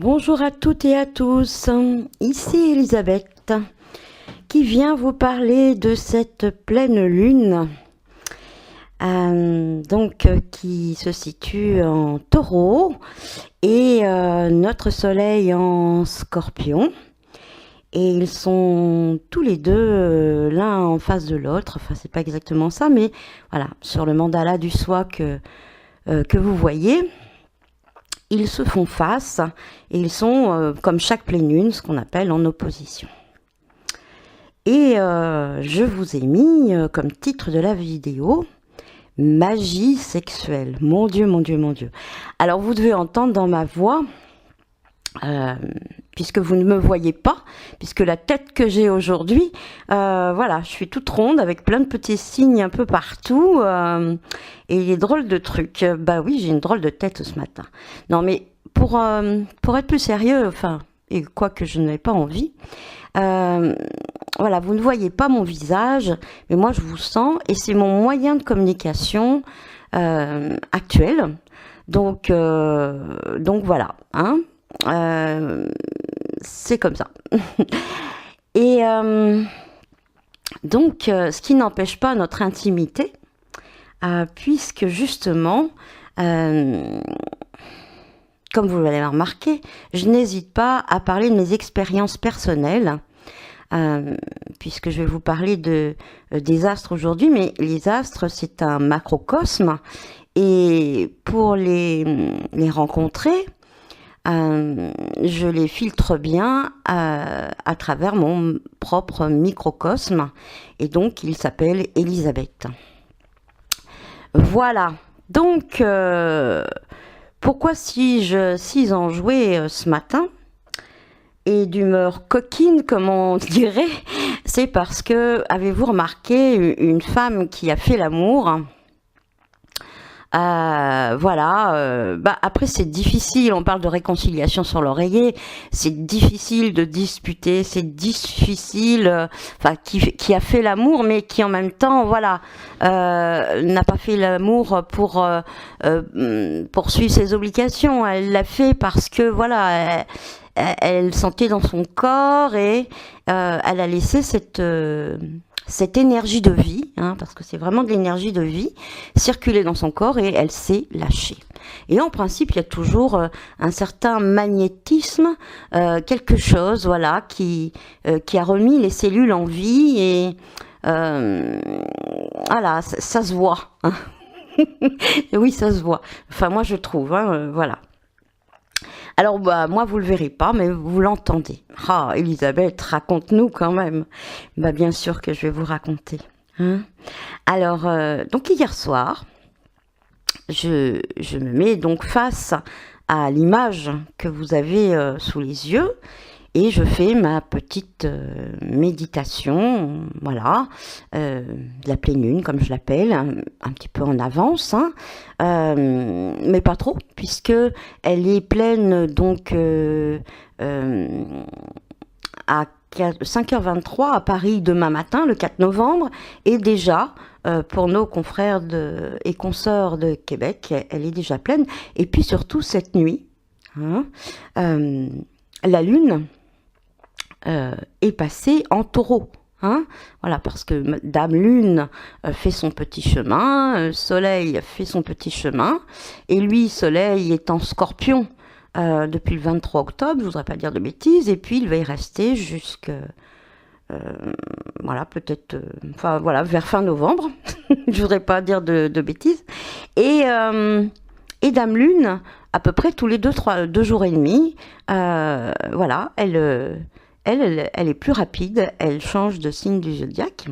Bonjour à toutes et à tous, ici Elisabeth qui vient vous parler de cette pleine lune qui se situe en Taureau et notre soleil en Scorpion. Et ils sont tous les deux l'un en face de l'autre, enfin c'est pas exactement ça, mais voilà, sur le mandala du soi que vous voyez. Ils se font face et ils sont, comme chaque pleine lune, ce qu'on appelle en opposition. Et je vous ai mis comme titre de la vidéo « Magie sexuelle ». Mon Dieu, mon Dieu, mon Dieu. Alors vous devez entendre dans ma voix, puisque vous ne me voyez pas, puisque la tête que j'ai aujourd'hui, voilà, je suis toute ronde avec plein de petits signes un peu partout et des drôles de trucs. Bah oui, j'ai une drôle de tête ce matin. Non mais pour être plus sérieux, enfin, et quoique je n'ai pas envie, voilà, vous ne voyez pas mon visage, mais moi je vous sens et c'est mon moyen de communication actuel. Donc voilà, hein. C'est comme ça. Et ce qui n'empêche pas notre intimité, puisque justement, comme vous l'avez remarqué, je n'hésite pas à parler de mes expériences personnelles, puisque je vais vous parler des astres aujourd'hui, mais les astres, c'est un macrocosme, et pour les rencontrer, je les filtre bien à travers mon propre microcosme et donc il s'appelle Elisabeth. Voilà, donc pourquoi suis-je enjouée ce matin et d'humeur coquine comme on dirait, c'est parce que, avez-vous remarqué, une femme qui a fait l'amour, après c'est difficile, on parle de réconciliation sur l'oreiller, c'est difficile de disputer, c'est difficile, qui a fait l'amour mais qui en même temps, voilà, n'a pas fait l'amour pour poursuivre ses obligations, elle l'a fait parce que, voilà, elle sentait dans son corps et elle a laissé cette énergie de vie, hein, parce que c'est vraiment de l'énergie de vie, circuler dans son corps et elle s'est lâchée. Et en principe, il y a toujours un certain magnétisme, quelque chose, voilà, qui a remis les cellules en vie et voilà, ça se voit. Hein. Oui, ça se voit. Enfin, moi, je trouve, hein, voilà. Alors, moi, vous le verrez pas, mais vous l'entendez. Ah, Elisabeth, raconte-nous quand même. Bien sûr que je vais vous raconter. Hein. Alors, donc hier soir, je me mets donc face à l'image que vous avez sous les yeux et je fais ma petite méditation, voilà, la pleine lune comme je l'appelle, un petit peu en avance, hein, mais pas trop, puisque elle est pleine donc à 5h23 à Paris demain matin, le 4 novembre, et déjà, pour nos confrères et consoeurs de Québec, elle est déjà pleine, et puis surtout cette nuit, hein, la lune est passée en taureau. Hein, voilà, parce que Dame Lune fait son petit chemin, Soleil fait son petit chemin, et lui, Soleil, est en Scorpion depuis le 23 octobre, je ne voudrais pas dire de bêtises, et puis il va y rester jusque, voilà, peut-être, enfin voilà, vers fin novembre, je ne voudrais pas dire de bêtises, et Dame Lune, à peu près tous les 2 jours et demi, voilà, elle est plus rapide, elle change de signe du zodiaque.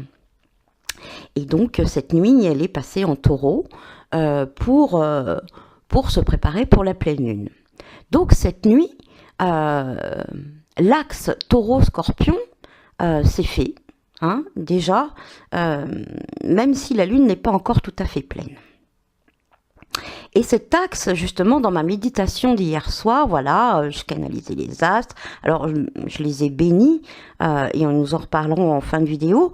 Et donc, cette nuit, elle est passée en taureau pour se préparer pour la pleine lune. Donc, cette nuit, l'axe taureau-scorpion, c'est fait. Hein, déjà, même si la lune n'est pas encore tout à fait pleine. Et cet axe, justement, dans ma méditation d'hier soir, voilà, je canalisais les astres. Alors, je les ai bénis, et nous en reparlerons en fin de vidéo,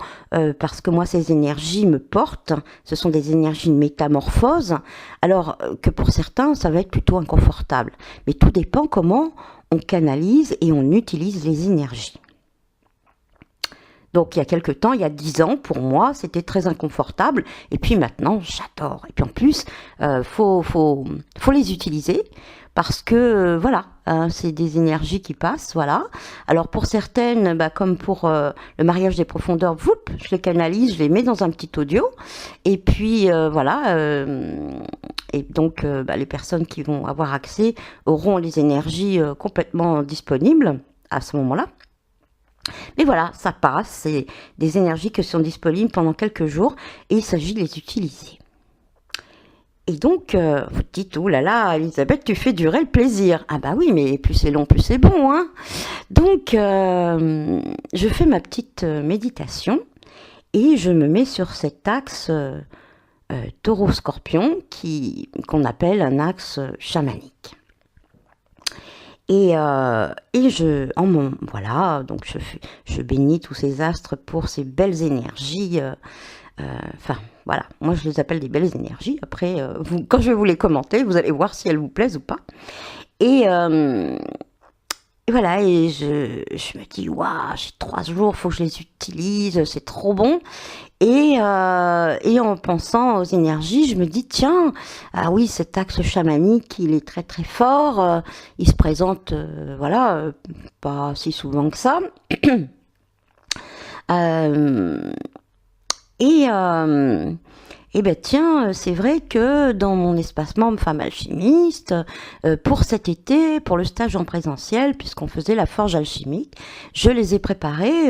parce que moi, ces énergies me portent. Ce sont des énergies de métamorphose. Alors que pour certains, ça va être plutôt inconfortable. Mais tout dépend comment on canalise et on utilise les énergies. Donc, il y a quelques temps, il y a 10 ans, pour moi, c'était très inconfortable. Et puis maintenant, j'adore. Et puis en plus, faut les utiliser parce que, voilà, c'est des énergies qui passent, voilà. Alors, pour certaines, comme pour le mariage des profondeurs, je les canalise, je les mets dans un petit audio. Et puis, voilà. Et donc, les personnes qui vont avoir accès auront les énergies complètement disponibles à ce moment-là. Mais voilà, ça passe, c'est des énergies qui sont disponibles pendant quelques jours et il s'agit de les utiliser. Et donc, vous dites, oh là là, Elisabeth, tu fais durer le plaisir. Ah bah oui, mais plus c'est long, plus c'est bon, hein. Donc, je fais ma petite méditation et je me mets sur cet axe taureau-scorpion qu'on appelle un axe chamanique. Voilà, donc je bénis tous ces astres pour ces belles énergies. Voilà, moi je les appelle des belles énergies. Après, quand je vais vous les commenter, vous allez voir si elles vous plaisent ou pas. Et voilà, et je me dis, waouh, j'ai 3 jours, faut que je les utilise, c'est trop bon. Et en pensant aux énergies, je me dis, tiens, ah oui, cet axe chamanique, il est très très fort, il se présente, voilà, pas si souvent que ça. Et ben tiens, c'est vrai que dans mon espace membre femme alchimiste, pour cet été, pour le stage en présentiel, puisqu'on faisait la forge alchimique, je les ai préparés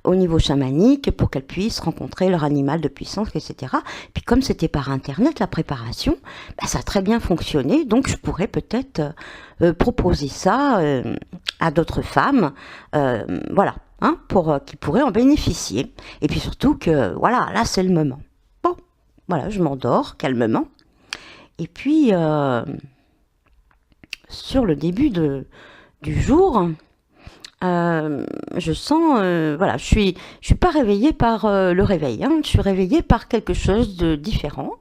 au niveau chamanique pour qu'elles puissent rencontrer leur animal de puissance, etc. Puis comme c'était par internet la préparation, ça a très bien fonctionné, donc je pourrais peut-être proposer ça à d'autres femmes, voilà, hein, qui pourraient en bénéficier. Et puis surtout que, voilà, là c'est le moment. Voilà, je m'endors calmement. Et puis, sur le début du jour, je sens, voilà, je suis pas réveillée par le réveil, hein, je suis réveillée par quelque chose de différent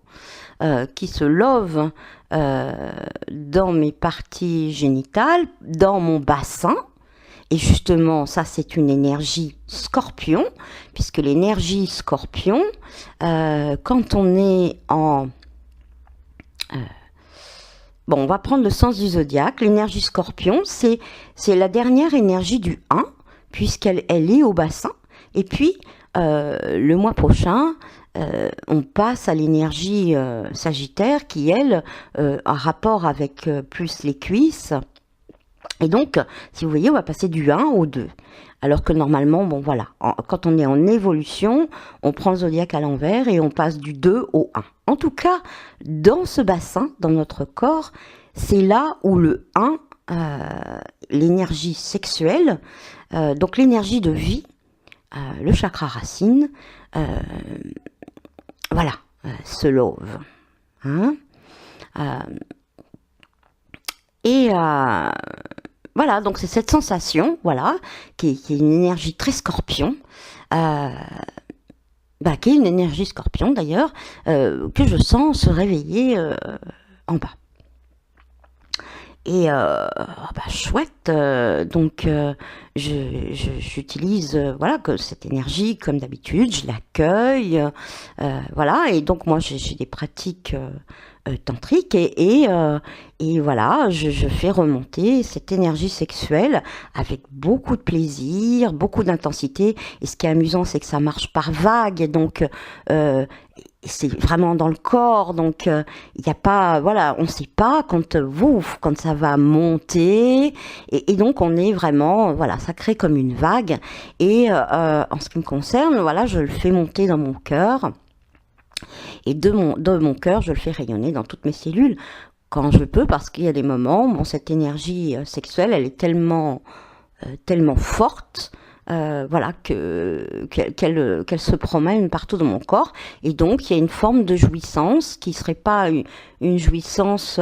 qui se love dans mes parties génitales, dans mon bassin. Et justement, ça, c'est une énergie scorpion, puisque l'énergie scorpion, quand on est en... on va prendre le sens du zodiaque. L'énergie scorpion, c'est la dernière énergie du 1, puisqu'elle est au bassin. Et puis, le mois prochain, on passe à l'énergie sagittaire, qui, elle, a rapport avec plus les cuisses. Et donc, si vous voyez, on va passer du 1 au 2. Alors que normalement, voilà, quand on est en évolution, on prend le zodiaque à l'envers et on passe du 2 au 1. En tout cas, dans ce bassin, dans notre corps, c'est là où le 1, l'énergie sexuelle, donc l'énergie de vie, le chakra racine, voilà, se love. Hein, voilà, donc c'est cette sensation, voilà, qui est une énergie très scorpion, qui est une énergie scorpion d'ailleurs, que je sens se réveiller en bas. Et chouette, donc j'utilise voilà que cette énergie comme d'habitude, je l'accueille, voilà, et donc moi j'ai des pratiques tantriques et voilà, je fais remonter cette énergie sexuelle avec beaucoup de plaisir, beaucoup d'intensité. Et ce qui est amusant, c'est que ça marche par vagues, donc c'est vraiment dans le corps, donc il n'y a pas, voilà, on ne sait pas quand ça va monter, et donc on est vraiment, voilà, ça crée comme une vague. Et en ce qui me concerne, voilà, je le fais monter dans mon cœur. Et de mon cœur, je le fais rayonner dans toutes mes cellules quand je peux, parce qu'il y a des moments, cette énergie sexuelle, elle est tellement forte voilà, qu'elle se promène partout dans mon corps. Et donc, il y a une forme de jouissance qui serait pas une jouissance...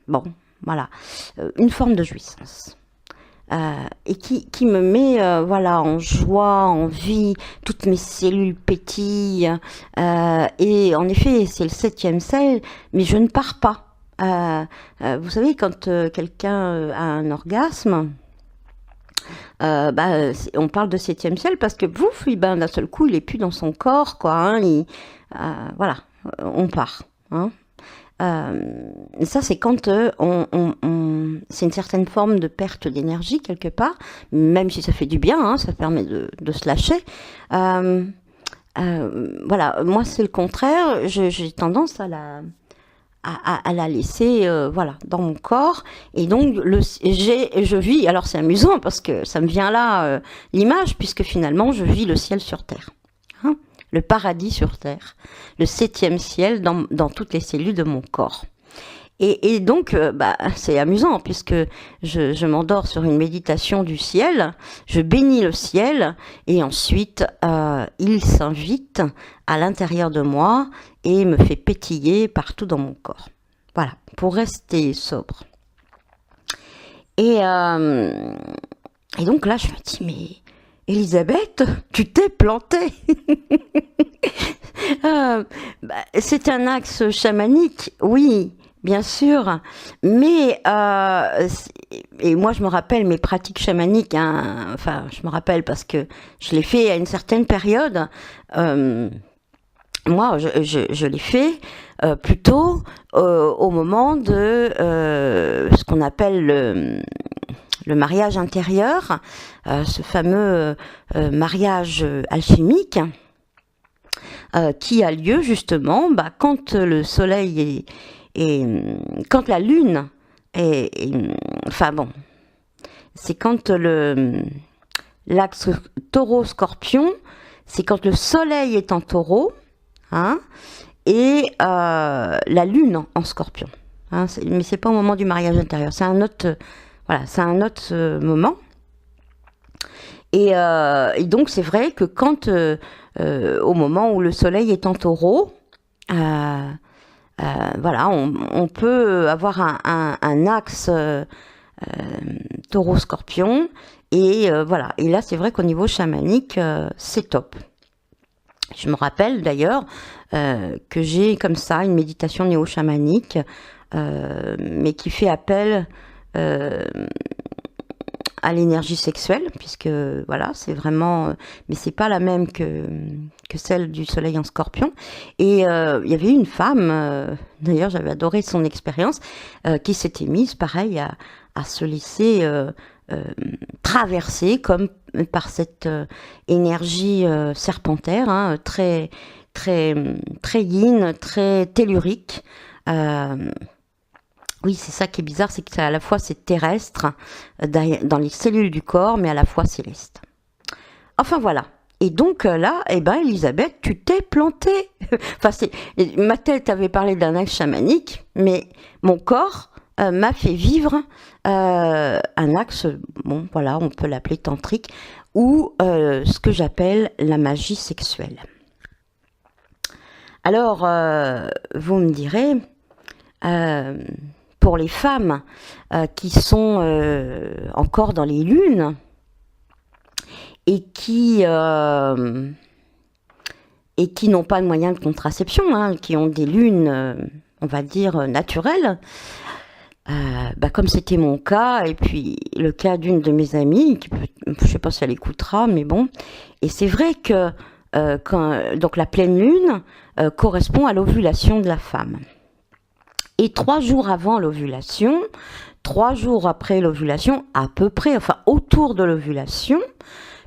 bon, voilà, une forme de jouissance. Et qui me met voilà, en joie, en vie, toutes mes cellules pétillent. Et en effet, c'est le 7e ciel, mais je ne pars pas. Vous savez, quand quelqu'un a un orgasme, on parle de 7e ciel parce que d'un seul coup, il est plus dans son corps, quoi. Hein, voilà, on part. Hein. Ça, c'est quand c'est une certaine forme de perte d'énergie quelque part, même si ça fait du bien, hein, ça permet de se lâcher. Voilà, moi c'est le contraire, j'ai tendance à la laisser voilà, dans mon corps, et donc je vis, alors c'est amusant parce que ça me vient là l'image, puisque finalement je vis le ciel sur terre. Hein, le paradis sur terre, le 7e ciel dans toutes les cellules de mon corps. Et donc, c'est amusant puisque je m'endors sur une méditation du ciel, je bénis le ciel et ensuite il s'invite à l'intérieur de moi et me fait pétiller partout dans mon corps. Voilà, pour rester sobre. Et donc là, je me dis, mais Elisabeth, tu t'es plantée. C'est un axe chamanique, oui. Bien sûr, mais et moi je me rappelle mes pratiques chamaniques, hein, enfin je me rappelle parce que je l'ai fait à une certaine période. Moi je l'ai fait plutôt au moment de ce qu'on appelle le mariage intérieur, ce fameux mariage alchimique qui a lieu justement quand le soleil est... Et quand la lune enfin bon, c'est quand l'axe taureau-scorpion, c'est quand le soleil est en taureau, hein, et la lune en scorpion. Hein, mais c'est pas au moment du mariage intérieur, c'est un autre, voilà, c'est un autre moment. Et donc c'est vrai que quand, au moment où le soleil est en taureau, voilà, on peut avoir un axe taureau-scorpion, et voilà. Et là, c'est vrai qu'au niveau chamanique, c'est top. Je me rappelle d'ailleurs que j'ai comme ça une méditation néo-chamanique, mais qui fait appel à l'énergie sexuelle, puisque voilà, c'est vraiment, mais c'est pas la même que celle du soleil en scorpion. Et il y avait une femme, d'ailleurs j'avais adoré son expérience, qui s'était mise pareil à se laisser traverser comme par cette énergie serpentaire, hein, très très très yin, très tellurique. Oui, c'est ça qui est bizarre, c'est que à la fois c'est terrestre dans les cellules du corps, mais à la fois céleste. Enfin voilà. Et donc là, Elisabeth, tu t'es plantée. Enfin, ma tête avait parlé d'un axe chamanique, mais mon corps m'a fait vivre un axe, bon voilà, on peut l'appeler tantrique, ou ce que j'appelle la magie sexuelle. Alors, vous me direz, pour les femmes qui sont encore dans les lunes et qui n'ont pas de moyens de contraception, hein, qui ont des lunes, on va dire, naturelles, comme c'était mon cas, et puis le cas d'une de mes amies, je ne sais pas si elle écoutera, mais bon, et c'est vrai que donc la pleine lune correspond à l'ovulation de la femme. Et 3 jours avant l'ovulation, 3 jours après l'ovulation, à peu près, enfin autour de l'ovulation,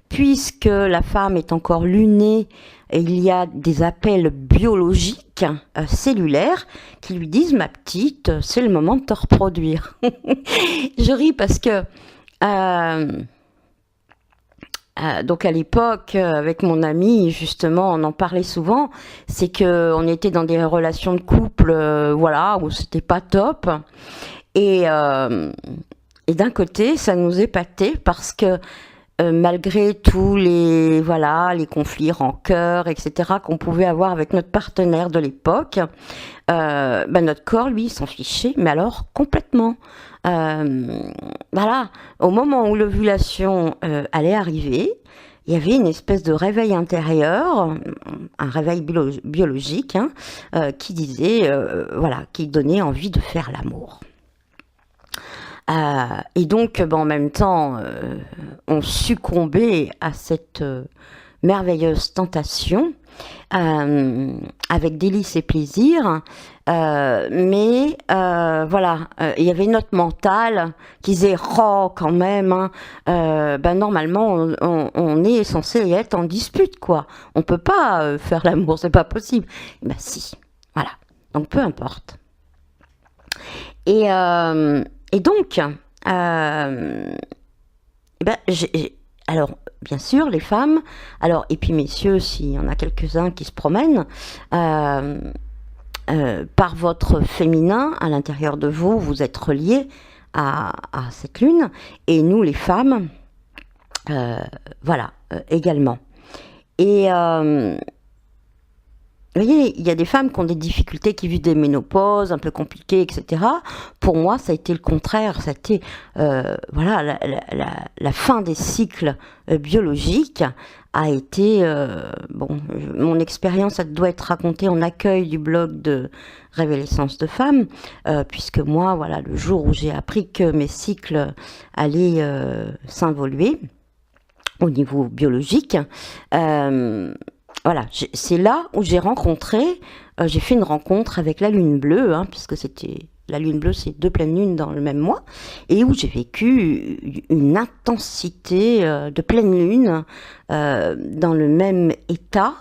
puisque la femme est encore lunée, il y a des appels biologiques, cellulaires, qui lui disent « Ma petite, c'est le moment de te reproduire ». Je ris parce que... donc à l'époque, avec mon ami, justement, on en parlait souvent, c'est que on était dans des relations de couple, voilà, où c'était pas top, Et, euh, et d'un côté, ça nous épatait parce que malgré tous les voilà les conflits, rancœurs, etc. qu'on pouvait avoir avec notre partenaire de l'époque, notre corps, lui, s'en fichait, mais alors complètement. Voilà, au moment où l'ovulation allait arriver, il y avait une espèce de réveil intérieur, un réveil biologique, hein, qui disait, voilà, qui donnait envie de faire l'amour. Et donc, en même temps, on succombait à cette merveilleuse tentation, avec délice et plaisir. Mais voilà, il y avait notre mental qui disait oh quand même, hein, normalement on est censé être en dispute quoi. On peut pas faire l'amour, c'est pas possible. Ben si, voilà. Donc peu importe. Et donc, alors, bien sûr, les femmes, alors, et puis messieurs, s'il y en a quelques-uns qui se promènent, par votre féminin, à l'intérieur de vous, vous êtes reliés à cette lune, et nous, les femmes, voilà, également. Et vous voyez, il y a des femmes qui ont des difficultés, qui vivent des ménopauses un peu compliquées, etc. Pour moi, ça a été le contraire. Ça a été voilà, la fin des cycles biologiques a été... bon, mon expérience, ça doit être racontée en accueil du blog de Révélessence de femmes, puisque moi, voilà, le jour où j'ai appris que mes cycles allaient s'involuer au niveau biologique, voilà, c'est là où j'ai rencontré, j'ai fait une rencontre avec la lune bleue, hein, puisque c'était la lune bleue, c'est 2 pleines lunes dans le même mois, et où j'ai vécu une intensité de pleine lune dans le même état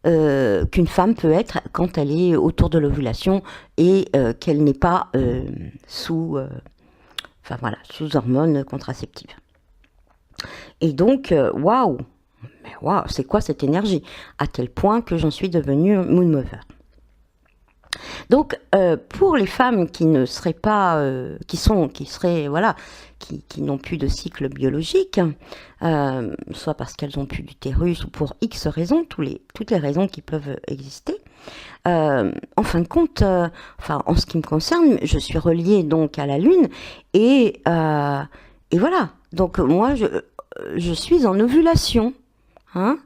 qu'une femme peut être quand elle est autour de l'ovulation et qu'elle n'est pas sous hormones contraceptives. Et donc, waouh! Mais waouh, c'est quoi cette énergie? À tel point que j'en suis devenue moon mover. Donc, pour les femmes qui ne seraient pas, qui n'ont plus de cycle biologique, soit parce qu'elles n'ont plus d'utérus ou pour X raisons, toutes les raisons qui peuvent exister. En fin de compte, en ce qui me concerne, je suis reliée donc à la Lune et voilà. Donc moi, je suis en ovulation. Hein,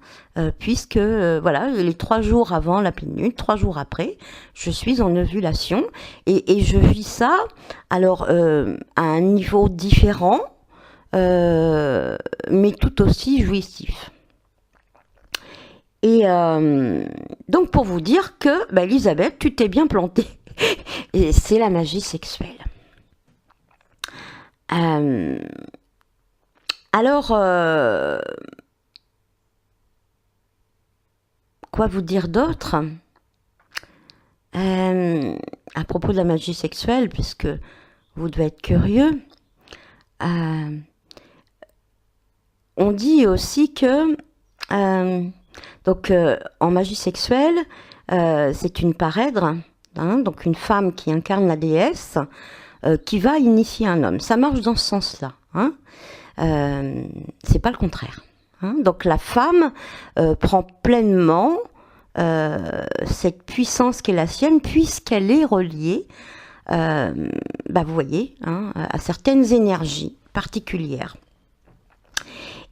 puisque voilà, les 3 jours avant la pleine lune, 3 jours après, je suis en ovulation et je vis ça alors à un niveau différent, mais tout aussi jouissif. Et donc pour vous dire que Elisabeth, tu t'es bien plantée et c'est la magie sexuelle. Alors quoi vous dire d'autre à propos de la magie sexuelle, puisque vous devez être curieux. On dit aussi que en magie sexuelle, c'est une parèdre, hein, donc une femme qui incarne la déesse, qui va initier un homme. Ça marche dans ce sens-là. Hein. C'est pas le contraire. Hein, donc la femme prend pleinement cette puissance qui est la sienne puisqu'elle est reliée, vous voyez, hein, à certaines énergies particulières.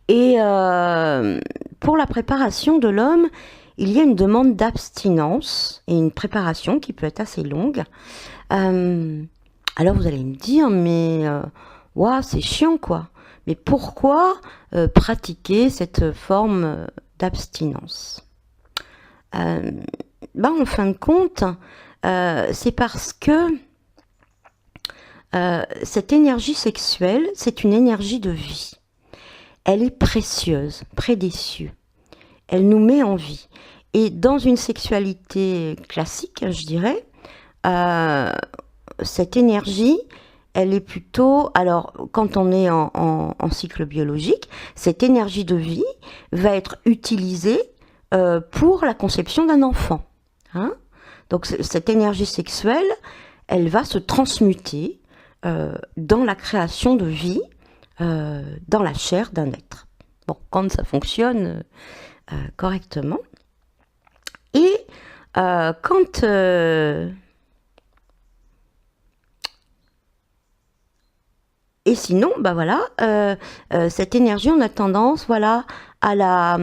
Et pour la préparation de l'homme, il y a une demande d'abstinence et une préparation qui peut être assez longue. Alors vous allez me dire, mais c'est chiant quoi. Mais pourquoi pratiquer cette forme d'abstinence? En fin de compte, c'est parce que cette énergie sexuelle, c'est une énergie de vie. Elle est précieuse, près des cieux. Elle nous met en vie. Et dans une sexualité classique, je dirais, cette énergie, elle est plutôt, alors quand on est en cycle biologique, cette énergie de vie va être utilisée pour la conception d'un enfant. Hein. Donc cette énergie sexuelle, elle va se transmuter dans la création de vie dans la chair d'un être. Bon, quand ça fonctionne correctement. Et quand... et sinon, bah voilà, cette énergie, on a tendance, voilà, à la...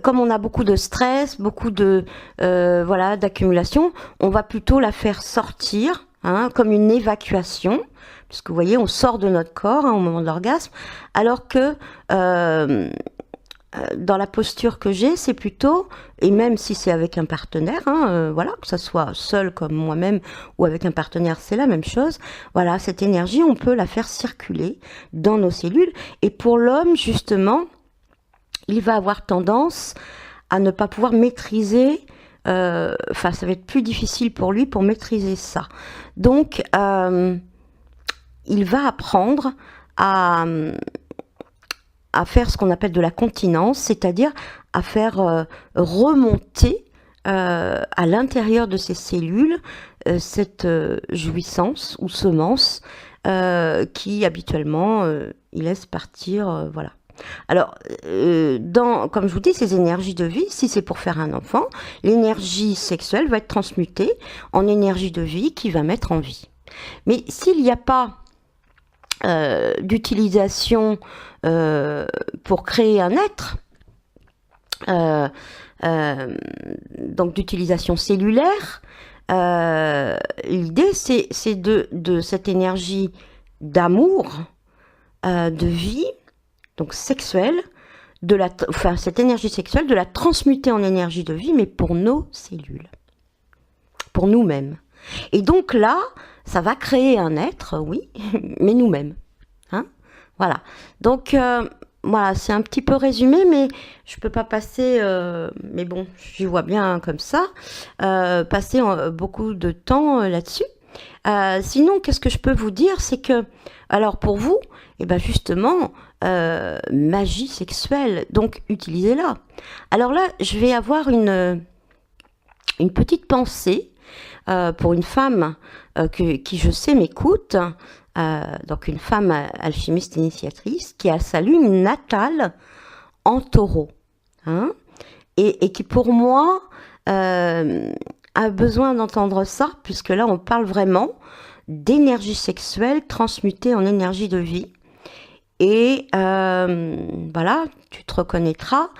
comme on a beaucoup de stress, beaucoup de voilà, d'accumulation, on va plutôt la faire sortir, hein, comme une évacuation, puisque vous voyez, on sort de notre corps, hein, au moment de l'orgasme, alors que dans la posture que j'ai, c'est plutôt, et même si c'est avec un partenaire, hein, voilà, que ça soit seul comme moi-même ou avec un partenaire, c'est la même chose. Voilà, cette énergie, on peut la faire circuler dans nos cellules. Et pour l'homme, justement, il va avoir tendance à ne pas pouvoir maîtriser, enfin, ça va être plus difficile pour lui pour maîtriser ça. Donc, il va apprendre à faire ce qu'on appelle de la continence, c'est-à-dire à faire remonter à l'intérieur de ses cellules cette jouissance ou semence qui habituellement il laisse partir, voilà. Alors, comme je vous dis, ces énergies de vie, si c'est pour faire un enfant, l'énergie sexuelle va être transmutée en énergie de vie qui va mettre en vie. Mais s'il n'y a pas d'utilisation pour créer un être, donc d'utilisation cellulaire, l'idée c'est de cette énergie d'amour, de vie, donc sexuelle, enfin cette énergie sexuelle, de la transmuter en énergie de vie, mais pour nos cellules, pour nous-mêmes. Et donc là, ça va créer un être, oui, mais nous-mêmes. Hein, voilà. Donc, voilà, c'est un petit peu résumé, mais je peux pas passer, mais bon, j'y vois bien comme ça, passer beaucoup de temps là-dessus. Sinon, qu'est-ce que je peux vous dire, c'est que, alors pour vous, et ben justement, magie sexuelle, donc utilisez-la. Alors là, je vais avoir une petite pensée pour une femme qui je sais m'écoute, donc une femme alchimiste initiatrice qui a sa lune natale en taureau, hein, et qui pour moi a besoin d'entendre ça, puisque là on parle vraiment d'énergie sexuelle transmutée en énergie de vie. Et voilà, tu te reconnaîtras,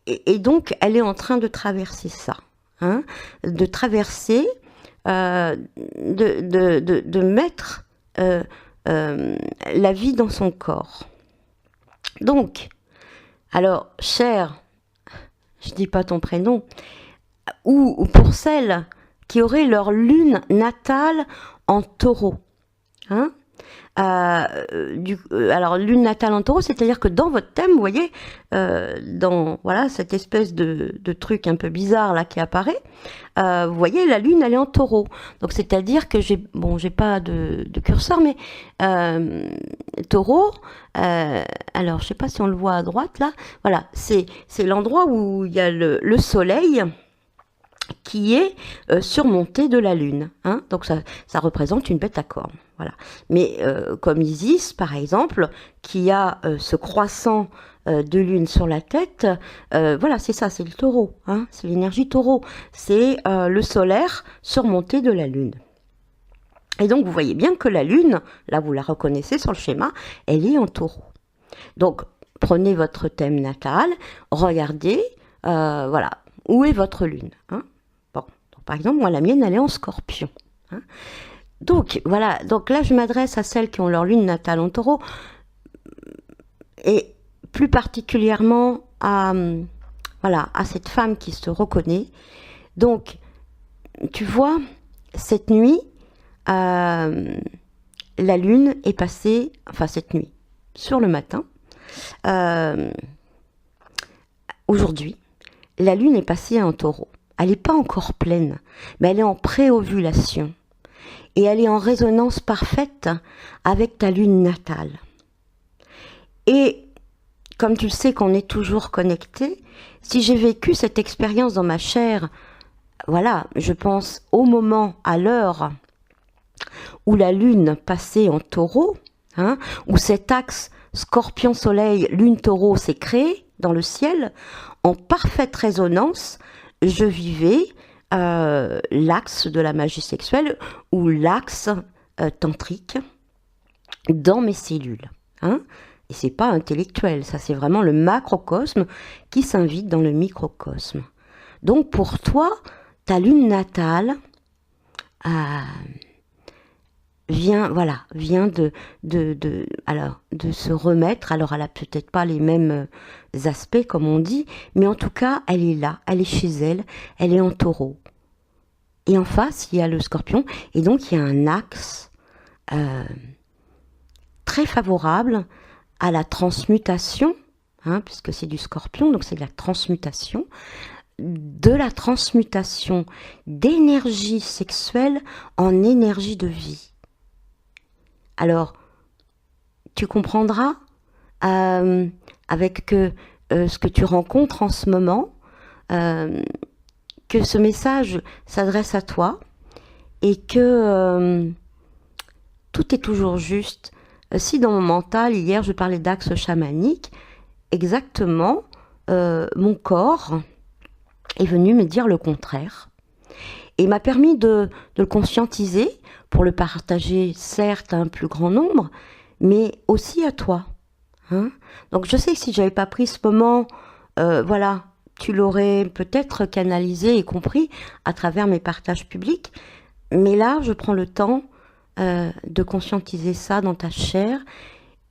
et donc elle est en train de traverser ça, hein, de traverser, de mettre la vie dans son corps. Donc, alors, chère, je dis pas ton prénom, ou pour celles qui auraient leur lune natale en taureau, hein, alors lune natale en taureau, c'est-à-dire que dans votre thème, vous voyez, dans voilà cette espèce de truc un peu bizarre là qui apparaît, vous voyez la lune elle est en taureau, donc c'est-à-dire que j'ai pas de curseur, mais taureau, alors je sais pas si on le voit à droite là, voilà, c'est l'endroit où il y a le soleil qui est surmonté de la lune, hein, donc ça représente une bête à cornes, voilà. Mais comme Isis par exemple, qui a ce croissant de lune sur la tête, voilà, c'est ça, c'est le taureau, hein, c'est l'énergie taureau, c'est le solaire surmonté de la lune. Et donc vous voyez bien que la lune, là vous la reconnaissez sur le schéma, elle est en taureau. Donc prenez votre thème natal, regardez, voilà, où est votre lune, hein. Par exemple, moi, la mienne, elle est en Scorpion, hein. Donc, voilà. Donc là, je m'adresse à celles qui ont leur lune natale en taureau. Et plus particulièrement à cette femme qui se reconnaît. Donc, tu vois, cette nuit, la lune est passée, enfin cette nuit, sur le matin. Aujourd'hui, la lune est passée en taureau. Elle n'est pas encore pleine, mais elle est en pré-ovulation. Et elle est en résonance parfaite avec ta lune natale. Et comme tu le sais qu'on est toujours connecté, si j'ai vécu cette expérience dans ma chair, voilà, je pense au moment, à l'heure où la Lune passait en Taureau, hein, où cet axe Scorpion-Soleil, Lune-Taureau s'est créé dans le ciel, en parfaite résonance, je vivais l'axe de la magie sexuelle ou l'axe tantrique dans mes cellules. Hein. Et c'est pas intellectuel, ça c'est vraiment le macrocosme qui s'invite dans le microcosme. Donc pour toi, ta lune natale vient de se remettre. Alors elle a peut-être pas les mêmes aspects comme on dit, mais en tout cas elle est là, elle est chez elle, elle est en Taureau. Et en face il y a le Scorpion, et donc il y a un axe très favorable à la transmutation, hein, puisque c'est du Scorpion, donc c'est de la transmutation d'énergie sexuelle en énergie de vie. Alors, tu comprendras avec ce que tu rencontres en ce moment, que ce message s'adresse à toi et que tout est toujours juste. Si dans mon mental, hier, je parlais d'axe chamanique, exactement, mon corps est venu me dire le contraire et m'a permis de le conscientiser pour le partager, certes, à un plus grand nombre, mais aussi à toi. Hein. Donc je sais que si je n'avais pas pris ce moment, tu l'aurais peut-être canalisé et compris à travers mes partages publics, mais là, je prends le temps de conscientiser ça dans ta chair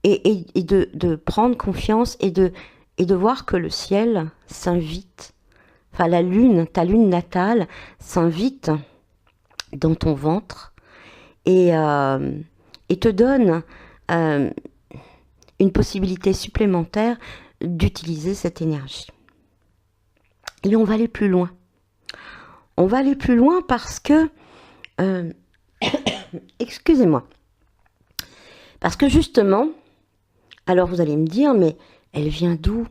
et de prendre confiance et de voir que le ciel s'invite, enfin la lune, ta lune natale s'invite dans ton ventre et te donne une possibilité supplémentaire d'utiliser cette énergie. Et on va aller plus loin. On va aller plus loin parce que excusez-moi. Parce que justement, alors vous allez me dire, mais elle vient d'où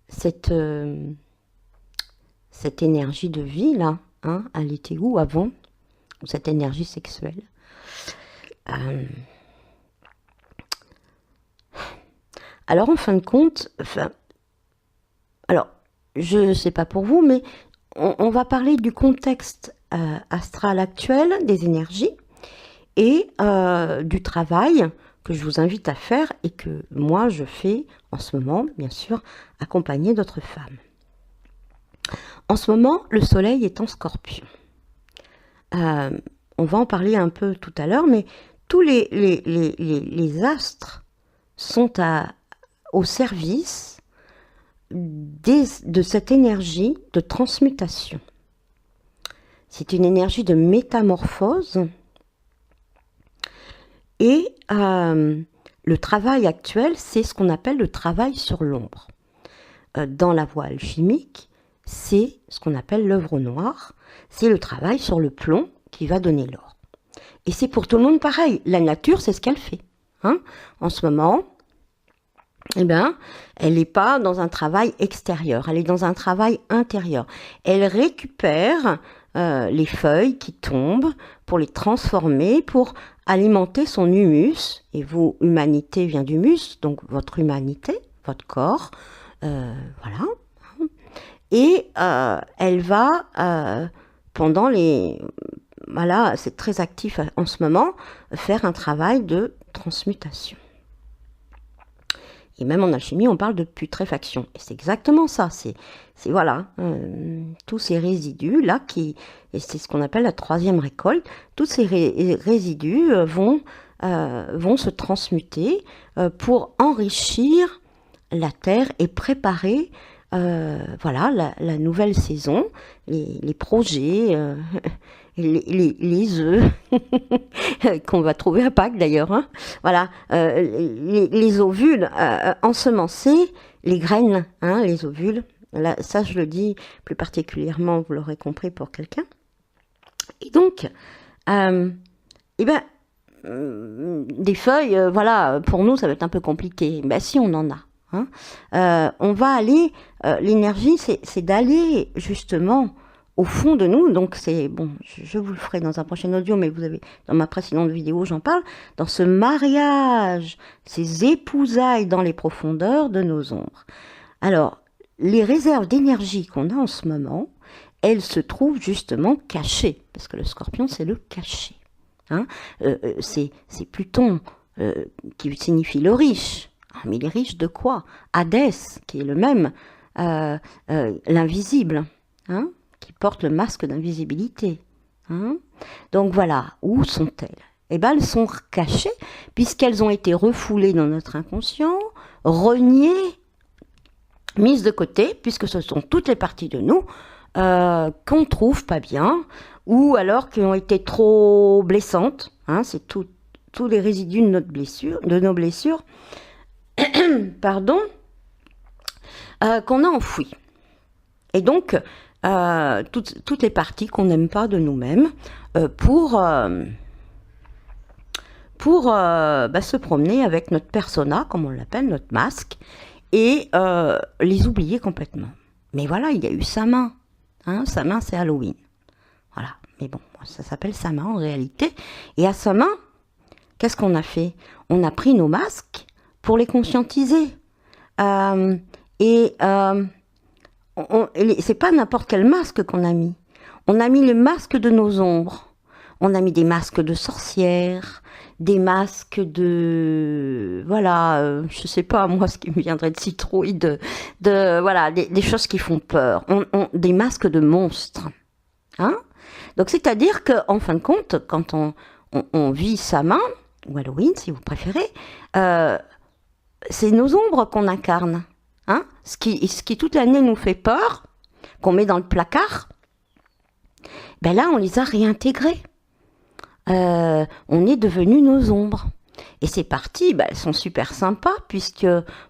cette énergie de vie là, hein, elle était où avant, cette énergie sexuelle? Alors en fin de compte, alors je ne sais pas pour vous, mais on va parler du contexte astral actuel des énergies et du travail que je vous invite à faire et que moi je fais en ce moment, bien sûr, accompagné d'autres femmes. En ce moment, le soleil est en Scorpion. On va en parler un peu tout à l'heure, mais tous les astres sont au service de cette énergie de transmutation. C'est une énergie de métamorphose et le travail actuel, c'est ce qu'on appelle le travail sur l'ombre. Dans la voie alchimique, c'est ce qu'on appelle l'œuvre noire, c'est le travail sur le plomb qui va donner l'or. Et c'est pour tout le monde pareil, la nature, c'est ce qu'elle fait. Hein. En ce moment, eh bien, elle n'est pas dans un travail extérieur, elle est dans un travail intérieur. Elle récupère les feuilles qui tombent pour les transformer, pour alimenter son humus. Et vous, humanité vient d'humus, donc votre humanité, votre corps, voilà. Et elle va, pendant les... Voilà, c'est très actif en ce moment, faire un travail de transmutation. Et même en alchimie, on parle de putréfaction. Et c'est exactement ça. C'est voilà, tous ces résidus-là, et c'est ce qu'on appelle la troisième récolte, tous ces résidus vont se transmuter pour enrichir la terre et préparer voilà, la nouvelle saison, les projets, les œufs qu'on va trouver à Pâques d'ailleurs, hein. Voilà, les ovules ensemencés, les graines, hein, les ovules. Là, ça, je le dis plus particulièrement, vous l'aurez compris, pour quelqu'un. Et donc, des feuilles, voilà, pour nous, ça va être un peu compliqué. Ben, si on en a. Hein. On va aller, l'énergie, c'est d'aller justement au fond de nous, donc c'est bon, je vous le ferai dans un prochain audio, mais vous avez dans ma précédente vidéo, j'en parle, dans ce mariage, ces épousailles dans les profondeurs de nos ombres. Alors, les réserves d'énergie qu'on a en ce moment, elles se trouvent justement cachées, parce que le scorpion, c'est le caché. Hein, c'est Pluton qui signifie le riche. Ah, mais il est riche de quoi? Hadès, qui est le même, l'invisible, hein, qui porte le masque d'invisibilité. Hein. Donc voilà, où sont-elles? Eh bien, elles sont cachées, puisqu'elles ont été refoulées dans notre inconscient, reniées, mises de côté, puisque ce sont toutes les parties de nous qu'on trouve pas bien, ou alors qui ont été trop blessantes. Hein, c'est tous les résidus de nos blessures, pardon, qu'on a enfouis. Et donc, toutes les parties qu'on n'aime pas de nous-mêmes pour se promener avec notre persona, comme on l'appelle, notre masque, et les oublier complètement. Mais voilà, il y a eu Samin. Hein, Samin, c'est Halloween. Voilà. Mais bon, ça s'appelle Samin en réalité. Et à Samin, qu'est-ce qu'on a fait? On a pris nos masques pour les conscientiser. C'est pas n'importe quel masque qu'on a mis. On a mis les masques de nos ombres. On a mis des masques de sorcières, des masques de... Voilà, je sais pas, moi, ce qui me viendrait de citrouille, voilà, des choses qui font peur. Des masques de monstres. Hein? Donc, c'est-à-dire qu'en fin de compte, quand on vit Samin, ou Halloween, si vous préférez, c'est nos ombres qu'on incarne. Hein? Ce qui toute l'année nous fait peur, qu'on met dans le placard, ben là, on les a réintégrés. On est devenus nos ombres. Et c'est parti, elles sont super sympas, puisque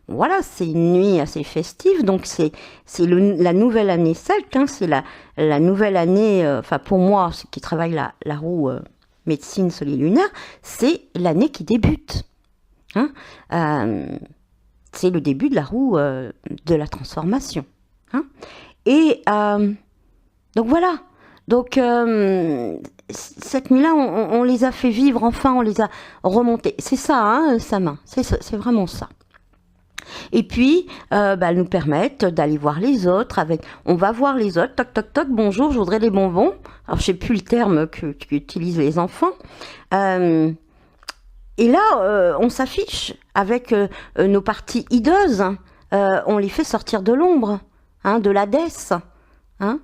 voilà, c'est une nuit assez festive, donc c'est la nouvelle année celte, hein, c'est la nouvelle année, enfin pour moi, ceux qui travaillent la roue médecine solilunaire, c'est l'année qui débute. Hein, c'est le début de la roue de la transformation. Hein, et donc voilà. Donc, cette nuit-là, on les a fait vivre, enfin, on les a remontés. C'est ça, hein, Samin, c'est vraiment ça. Et puis, elles nous permettent d'aller voir les autres. On va voir les autres, toc, toc, toc, bonjour, je voudrais des bonbons. Alors, je sais plus le terme qu'utilisent les enfants. Et là, on s'affiche avec nos parties hideuses. On les fait sortir de l'ombre, hein, de l'Hadès, hein.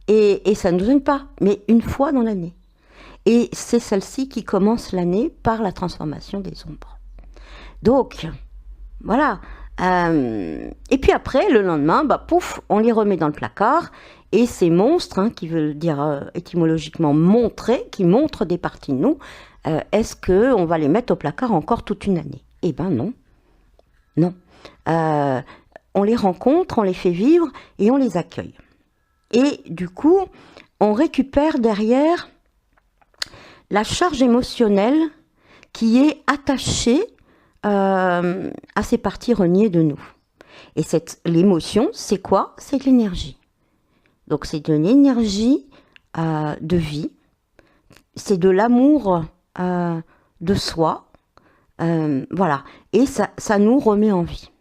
Et ça ne nous gêne pas, mais une fois dans l'année. Et c'est celle-ci qui commence l'année par la transformation des ombres. Donc, voilà. Et puis après, le lendemain, pouf, on les remet dans le placard. Et ces monstres, hein, qui veut dire étymologiquement montrer, qui montrent des parties de nous, est-ce qu'on va les mettre au placard encore toute une année? Eh ben non. Non. On les rencontre, on les fait vivre et on les accueille. Et du coup, on récupère derrière la charge émotionnelle qui est attachée à ces parties reniées de nous. Et l'émotion, c'est quoi? C'est de l'énergie. Donc c'est de l'énergie de vie, c'est de l'amour de soi, voilà. Et ça nous remet en vie.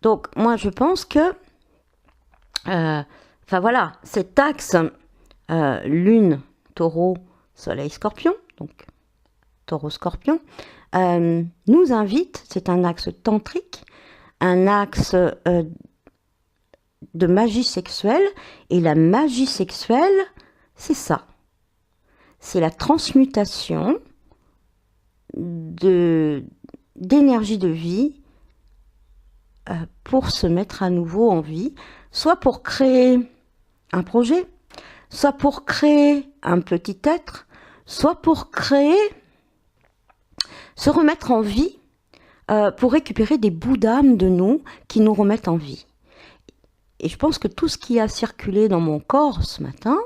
Donc moi je pense que... Enfin voilà, cet axe Lune, Taureau, Soleil, Scorpion, donc Taureau-Scorpion, nous invite, c'est un axe tantrique, un axe de magie sexuelle, et la magie sexuelle, c'est ça. C'est la transmutation d'énergie de vie pour se mettre à nouveau en vie, soit pour créer un projet, soit pour créer un petit être, soit pour créer, se remettre en vie, pour récupérer des bouts d'âme de nous qui nous remettent en vie. Et je pense que tout ce qui a circulé dans mon corps ce matin,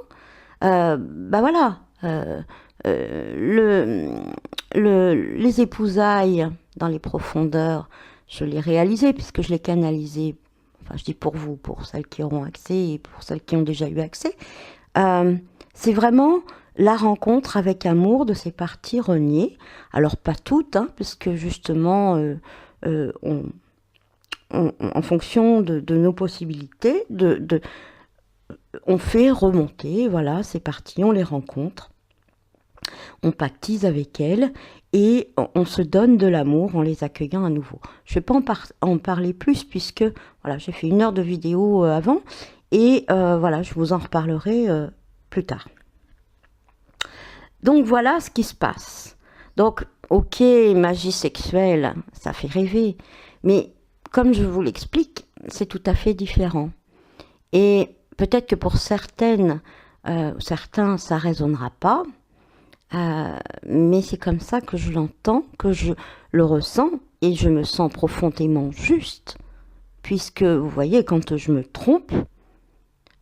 voilà, les épousailles dans les profondeurs, je l'ai réalisé puisque je l'ai canalisé. Enfin, je dis pour vous, pour celles qui auront accès et pour celles qui ont déjà eu accès. c'est vraiment la rencontre avec amour de ces parties reniées. Alors pas toutes, hein, puisque justement, en fonction de nos possibilités, on fait remonter, voilà, ces parties, on les rencontre, on pactise avec elles et on se donne de l'amour en les accueillant à nouveau. Je ne vais pas en parler plus puisque voilà, j'ai fait 1 heure de vidéo avant et voilà, je vous en reparlerai plus tard. Donc voilà ce qui se passe. Donc ok, magie sexuelle, ça fait rêver, mais comme je vous l'explique, c'est tout à fait différent. Et peut-être que pour certains, ça ne résonnera pas, mais c'est comme ça que je l'entends, que je le ressens, et je me sens profondément juste, puisque, vous voyez, quand je me trompe,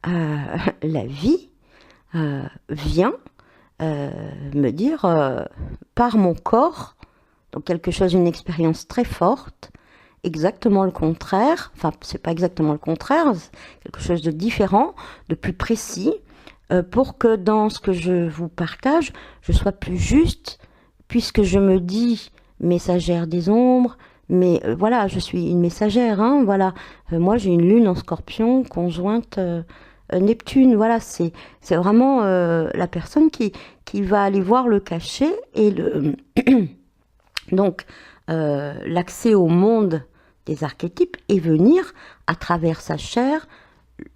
la vie vient me dire, par mon corps, donc quelque chose, une expérience très forte, exactement le contraire, enfin c'est pas exactement le contraire, c'est quelque chose de différent, de plus précis, pour que dans ce que je vous partage, je sois plus juste, puisque je me dis messagère des ombres, mais voilà, je suis une messagère, hein, voilà. Moi j'ai une lune en Scorpion conjointe Neptune, voilà, c'est vraiment la personne qui va aller voir le cachet et le donc l'accès au monde des archétypes et venir à travers sa chair,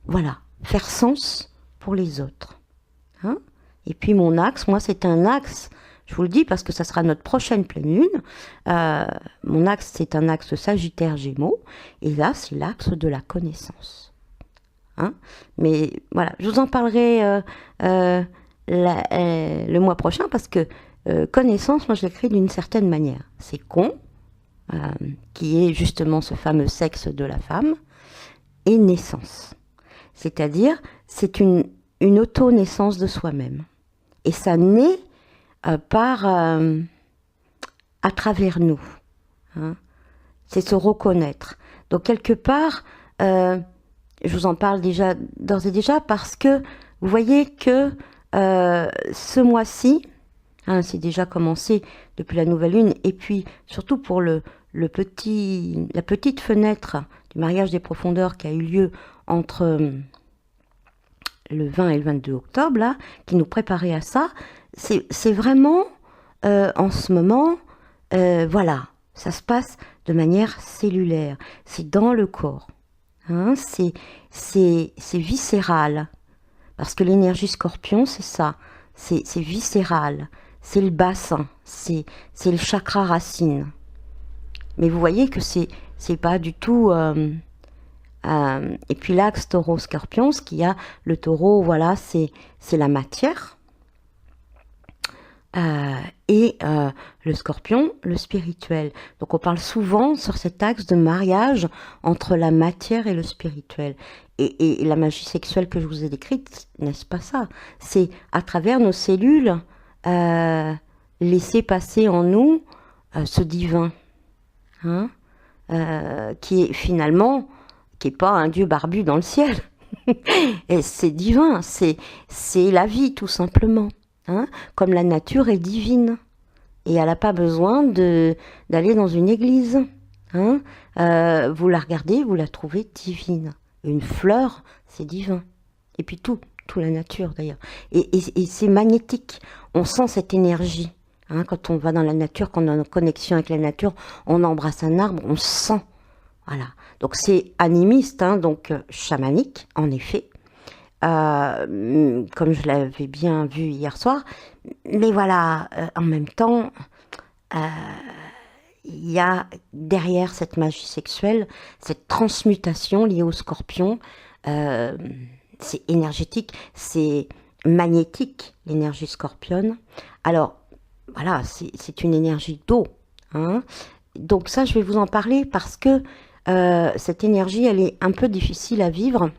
voilà, faire sens pour les autres. Hein, et puis mon axe, moi c'est un axe, je vous le dis parce que ça sera notre prochaine pleine lune. Mon axe c'est un axe Sagittaire Gémeaux et là c'est l'axe de la connaissance. Hein, mais voilà, je vous en parlerai le mois prochain parce que connaissance, moi je l'écris d'une certaine manière. C'est con, qui est justement ce fameux sexe de la femme, et naissance. C'est-à-dire, c'est une auto-naissance de soi-même. Et ça naît à travers nous. Hein. C'est se reconnaître. Donc quelque part, je vous en parle déjà d'ores et déjà parce que vous voyez que ce mois-ci, hein, c'est déjà commencé depuis la nouvelle lune, et puis surtout pour la petite fenêtre du mariage des profondeurs qui a eu lieu entre le 20 et le 22 octobre, là, qui nous préparait à ça, c'est vraiment, en ce moment, voilà, ça se passe de manière cellulaire, c'est dans le corps, hein, c'est viscéral, parce que l'énergie Scorpion, c'est ça, c'est viscéral, c'est le bassin, c'est le chakra racine. Mais vous voyez que c'est pas du tout... et puis l'axe taureau-scorpion, ce qu'il y a, le taureau, voilà, c'est la matière. Et le scorpion, le spirituel. Donc on parle souvent sur cet axe de mariage entre la matière et le spirituel. Et la magie sexuelle que je vous ai décrite, n'est-ce pas ça? C'est à travers nos cellules laisser passer en nous ce divin, hein, qui est finalement, qui n'est pas un dieu barbu dans le ciel. Et c'est divin, c'est la vie tout simplement. Hein, comme la nature est divine. Et elle n'a pas besoin d'aller dans une église. Hein, vous la regardez, vous la trouvez divine. Une fleur, c'est divin. Et puis toute la nature d'ailleurs. Et c'est magnétique. On sent cette énergie. Hein, quand on va dans la nature, quand on est en connexion avec la nature, on embrasse un arbre, on sent. Voilà. Donc c'est animiste, hein, donc chamanique, en effet. Comme je l'avais bien vu hier soir. Mais voilà, en même temps, il y a derrière cette magie sexuelle, cette transmutation liée au scorpion, c'est énergétique, c'est magnétique, l'énergie scorpionne. Alors, voilà, c'est une énergie d'eau. Hein. Donc ça, je vais vous en parler parce que cette énergie, elle est un peu difficile à vivre.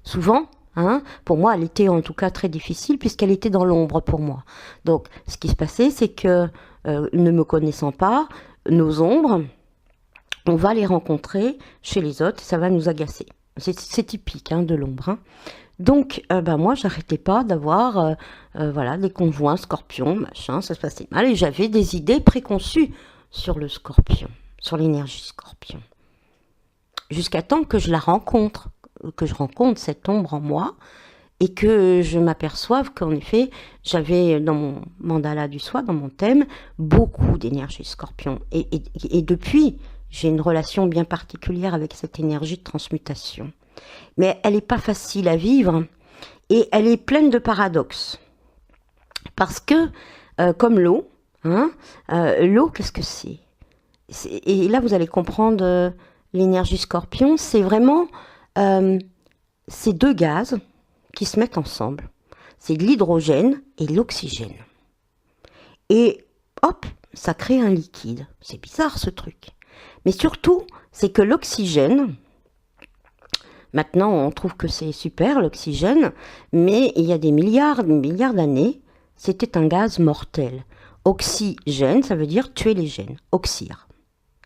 Souvent, hein, pour moi, elle était en tout cas très difficile puisqu'elle était dans l'ombre pour moi. Donc, ce qui se passait, c'est que, ne me connaissant pas, nos ombres, on va les rencontrer chez les autres, ça va nous agacer. C'est typique hein, de l'ombre. Hein. Donc, moi, j'arrêtais pas d'avoir voilà, des conjoints scorpions, machin, ça se passait mal. Et j'avais des idées préconçues sur le scorpion, sur l'énergie scorpion. Jusqu'à temps que je la rencontre, que je rencontre cette ombre en moi, et que je m'aperçoive qu'en effet, j'avais dans mon mandala du soi, dans mon thème, beaucoup d'énergie scorpion. Et depuis, j'ai une relation bien particulière avec cette énergie de transmutation. Mais elle n'est pas facile à vivre et elle est pleine de paradoxes. Parce que, comme l'eau, hein, l'eau, qu'est-ce que c'est? Et là, vous allez comprendre l'énergie scorpion, c'est vraiment ces deux gaz qui se mettent ensemble. C'est de l'hydrogène et de l'oxygène. Et hop, ça crée un liquide. C'est bizarre ce truc. Mais surtout, c'est que l'oxygène, maintenant on trouve que c'est super l'oxygène, mais il y a des milliards d'années, c'était un gaz mortel. Oxygène, ça veut dire tuer les gènes, oxyre.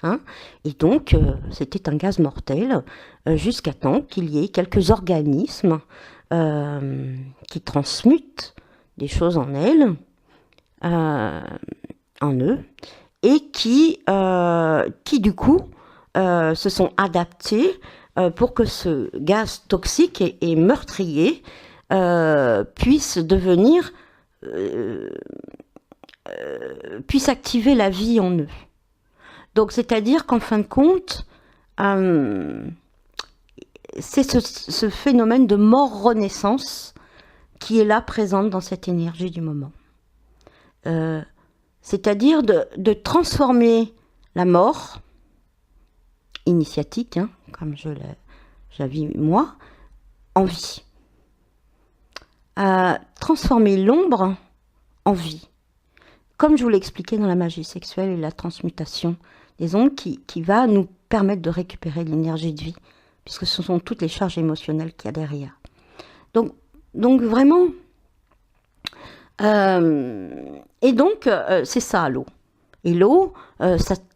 Hein, et donc, c'était un gaz mortel jusqu'à temps qu'il y ait quelques organismes qui transmutent des choses en eux, et qui du coup, se sont adaptés pour que ce gaz toxique et meurtrier puisse devenir, puisse activer la vie en eux. Donc, c'est-à-dire qu'en fin de compte, c'est ce phénomène de mort-renaissance qui est là présente dans cette énergie du moment. C'est-à-dire de transformer la mort initiatique, hein, comme je la vis moi, en vie. Transformer l'ombre en vie. Comme je vous l'ai expliqué dans la magie sexuelle et la transmutation des ondes qui va nous permettre de récupérer l'énergie de vie, puisque ce sont toutes les charges émotionnelles qu'il y a derrière. Donc vraiment, et donc c'est ça l'eau. Et l'eau,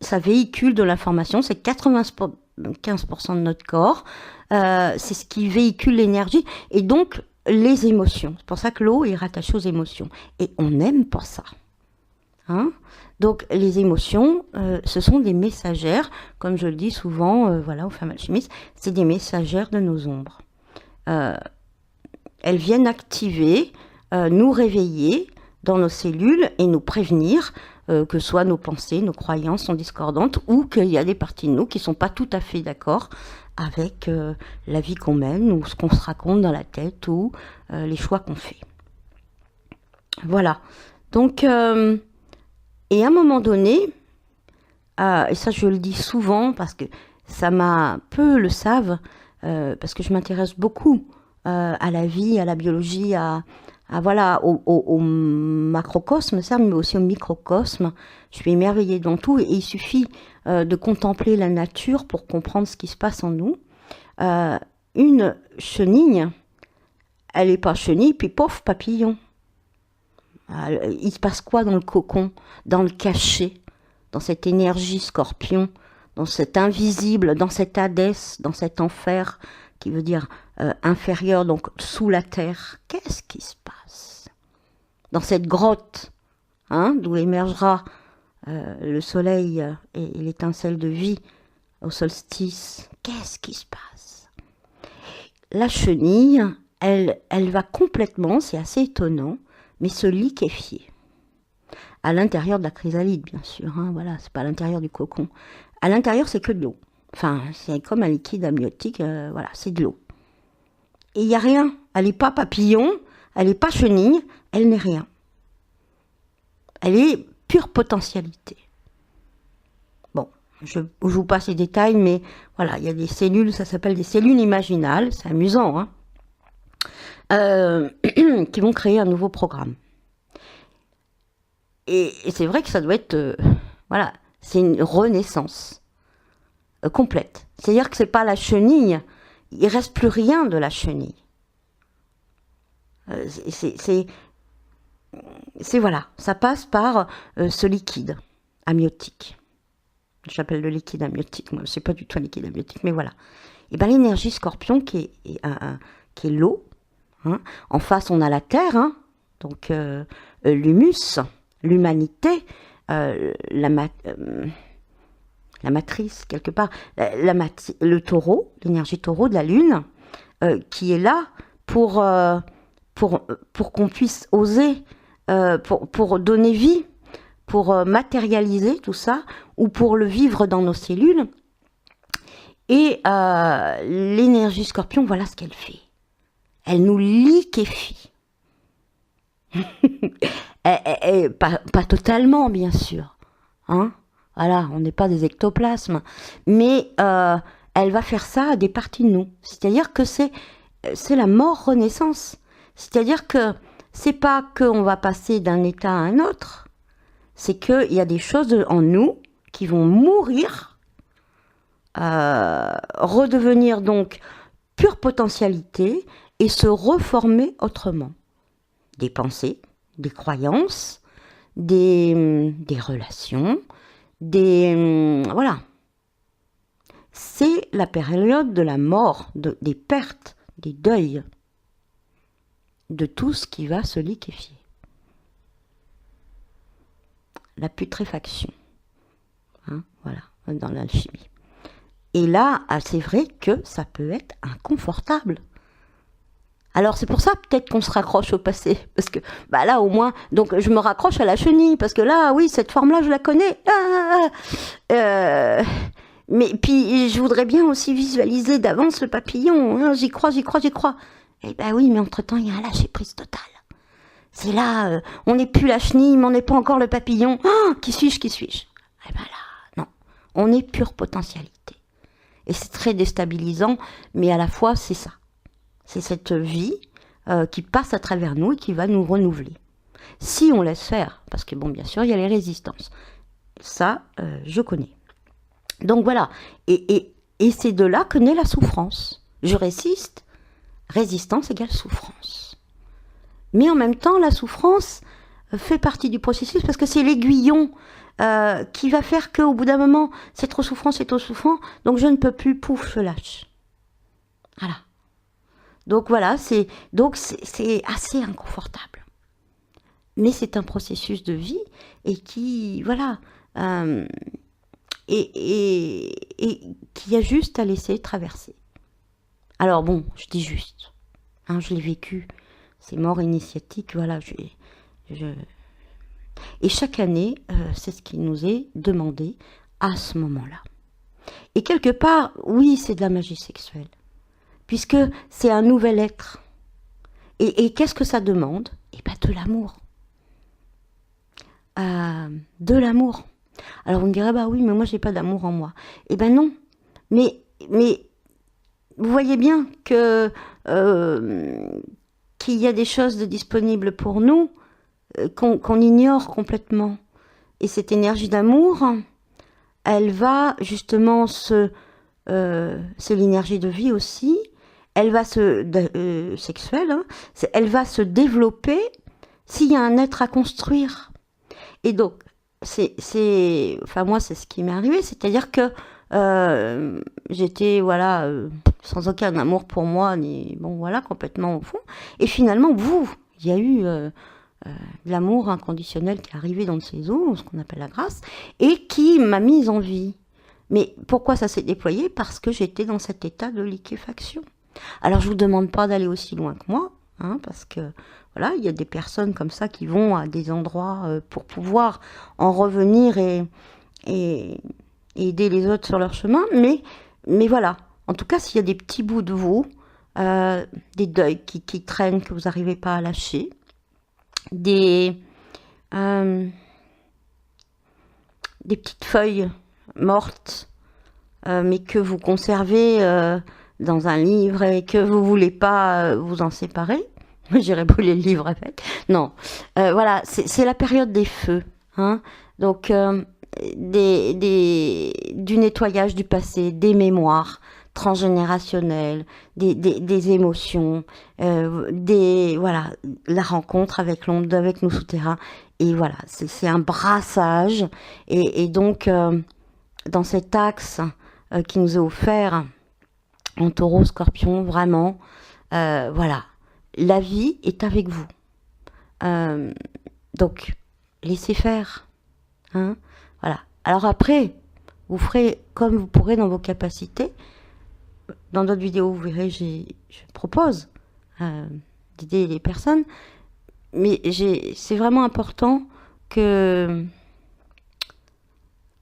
ça véhicule de l'information, c'est 95% de notre corps, c'est ce qui véhicule l'énergie, et donc les émotions. C'est pour ça que l'eau est rattachée aux émotions. Et on n'aime pas ça. Hein, donc les émotions, ce sont des messagères, comme je le dis souvent, voilà, aux femmes alchimistes, c'est des messagères de nos ombres. Elles viennent activer, nous réveiller dans nos cellules et nous prévenir que soit nos pensées, nos croyances sont discordantes ou qu'il y a des parties de nous qui ne sont pas tout à fait d'accord avec la vie qu'on mène ou ce qu'on se raconte dans la tête ou les choix qu'on fait. Voilà. Donc, et à un moment donné, et ça je le dis souvent parce que ça m'a, peu le savent, parce que je m'intéresse beaucoup à la vie, à la biologie, voilà, au macrocosme, certes, mais aussi au microcosme. Je suis émerveillée dans tout et il suffit de contempler la nature pour comprendre ce qui se passe en nous. Une chenille, elle n'est pas chenille, puis pof, papillon. Il se passe quoi dans le cocon, dans le cachet, dans cette énergie scorpion, dans cet invisible, dans cet Hadès, dans cet enfer, qui veut dire inférieur, donc sous la terre. Qu'est-ce qui se passe dans cette grotte, hein, d'où émergera le soleil et l'étincelle de vie au solstice? Qu'est-ce qui se passe? La chenille, elle va complètement, c'est assez étonnant, mais se liquéfier. À l'intérieur de la chrysalide, bien sûr, hein, voilà, c'est pas à l'intérieur du cocon. À l'intérieur, c'est que de l'eau. Enfin, c'est comme un liquide amniotique, voilà, c'est de l'eau. Et il n'y a rien. Elle n'est pas papillon, elle n'est pas chenille, elle n'est rien. Elle est pure potentialité. Bon, je vous passe les détails, mais voilà, il y a des cellules, ça s'appelle des cellules imaginales, c'est amusant, hein, qui vont créer un nouveau programme. Et c'est vrai que ça doit être, voilà, c'est une renaissance complète. C'est-à-dire que c'est pas la chenille, il reste plus rien de la chenille. C'est voilà, ça passe par ce liquide amniotique. J'appelle le liquide amniotique, moi, c'est pas du tout un liquide amniotique, mais voilà. Et bien l'énergie scorpion qui est l'eau, hein. En face, on a la Terre, hein, donc l'humus, l'humanité, la matrice, quelque part, le taureau, l'énergie taureau de la Lune, qui est là pour qu'on puisse oser, pour donner vie, pour matérialiser tout ça, ou pour le vivre dans nos cellules. Et l'énergie scorpion, voilà ce qu'elle fait. Elle nous liquéfie. Pas totalement, bien sûr. Hein, voilà, on n'est pas des ectoplasmes. Mais elle va faire ça à des parties de nous. C'est-à-dire que c'est la mort-renaissance. C'est-à-dire que c'est pas qu'on va passer d'un état à un autre. C'est qu'il y a des choses en nous qui vont mourir, redevenir donc pure potentialité et se reformer autrement. Des pensées, des croyances, des relations, voilà. C'est la période de la mort, des pertes, des deuils, de tout ce qui va se liquéfier. La putréfaction, hein, voilà, dans l'alchimie. Et là, c'est vrai que ça peut être inconfortable. Alors c'est pour ça peut-être qu'on se raccroche au passé, parce que bah là au moins, donc je me raccroche à la chenille, parce que là, oui, cette forme-là, je la connais. Mais puis je voudrais bien aussi visualiser d'avance le papillon, hein, j'y crois. Eh ben oui, mais entre-temps, il y a un lâcher-prise total. C'est là, on n'est plus la chenille, mais on n'est pas encore le papillon. Oh, qui suis-je Eh ben là, non, on est pure potentialité. Et c'est très déstabilisant, mais à la fois, c'est ça. C'est cette vie qui passe à travers nous et qui va nous renouveler. Si on laisse faire, parce que bon, bien sûr, il y a les résistances. Ça, je connais. Donc voilà, et c'est de là que naît la souffrance. Je résiste, résistance égale souffrance. Mais en même temps, la souffrance fait partie du processus parce que c'est l'aiguillon qui va faire qu'au bout d'un moment, c'est trop souffrant, donc je ne peux plus, pouf, je lâche. Voilà. Donc voilà, c'est assez inconfortable. Mais c'est un processus de vie et qui, voilà, et qui a juste à laisser traverser. Alors bon, je dis juste, hein, je l'ai vécu, c'est mort initiatique, voilà, et chaque année, c'est ce qui nous est demandé à ce moment-là. Et quelque part, oui, c'est de la magie sexuelle, puisque c'est un nouvel être. Et qu'est-ce que ça demande? Eh bien, de l'amour. De l'amour. Alors, on me dirait, bah oui, mais moi, j'ai pas d'amour en moi. Eh ben non. Mais vous voyez bien que qu'il y a des choses de disponibles pour nous qu'on ignore complètement. Et cette énergie d'amour, elle va justement c'est l'énergie de vie aussi, elle va sexuelle, hein, elle va se développer s'il y a un être à construire. Et donc, enfin moi, c'est ce qui m'est arrivé, c'est-à-dire que j'étais, voilà, sans aucun amour pour moi, ni, bon, voilà, complètement au fond. Et finalement, il y a eu l'amour inconditionnel qui est arrivé dans ses eaux, ce qu'on appelle la grâce, et qui m'a mise en vie. Mais pourquoi ça s'est déployé? Parce que j'étais dans cet état de liquéfaction. Alors, je vous demande pas d'aller aussi loin que moi, hein, parce que, voilà, il y a des personnes comme ça qui vont à des endroits pour pouvoir en revenir et aider les autres sur leur chemin, mais voilà. En tout cas, s'il y a des petits bouts de vous, des deuils qui traînent, que vous n'arrivez pas à lâcher, des petites feuilles mortes, mais que vous conservez dans un livre et que vous voulez pas vous en séparer, j'irai brûler le livre avec. Non, voilà, c'est la période des feux, hein. Donc du nettoyage du passé, des mémoires transgénérationnelles, des émotions, voilà, la rencontre avec l'onde, avec nos souterrains, et voilà, c'est un brassage, et donc dans cet axe qui nous est offert en taureau, scorpion, vraiment, voilà, la vie est avec vous. Donc, laissez faire. Hein, voilà. Alors après, vous ferez comme vous pourrez dans vos capacités. Dans d'autres vidéos, vous verrez, je propose d'aider les personnes. Mais c'est vraiment important que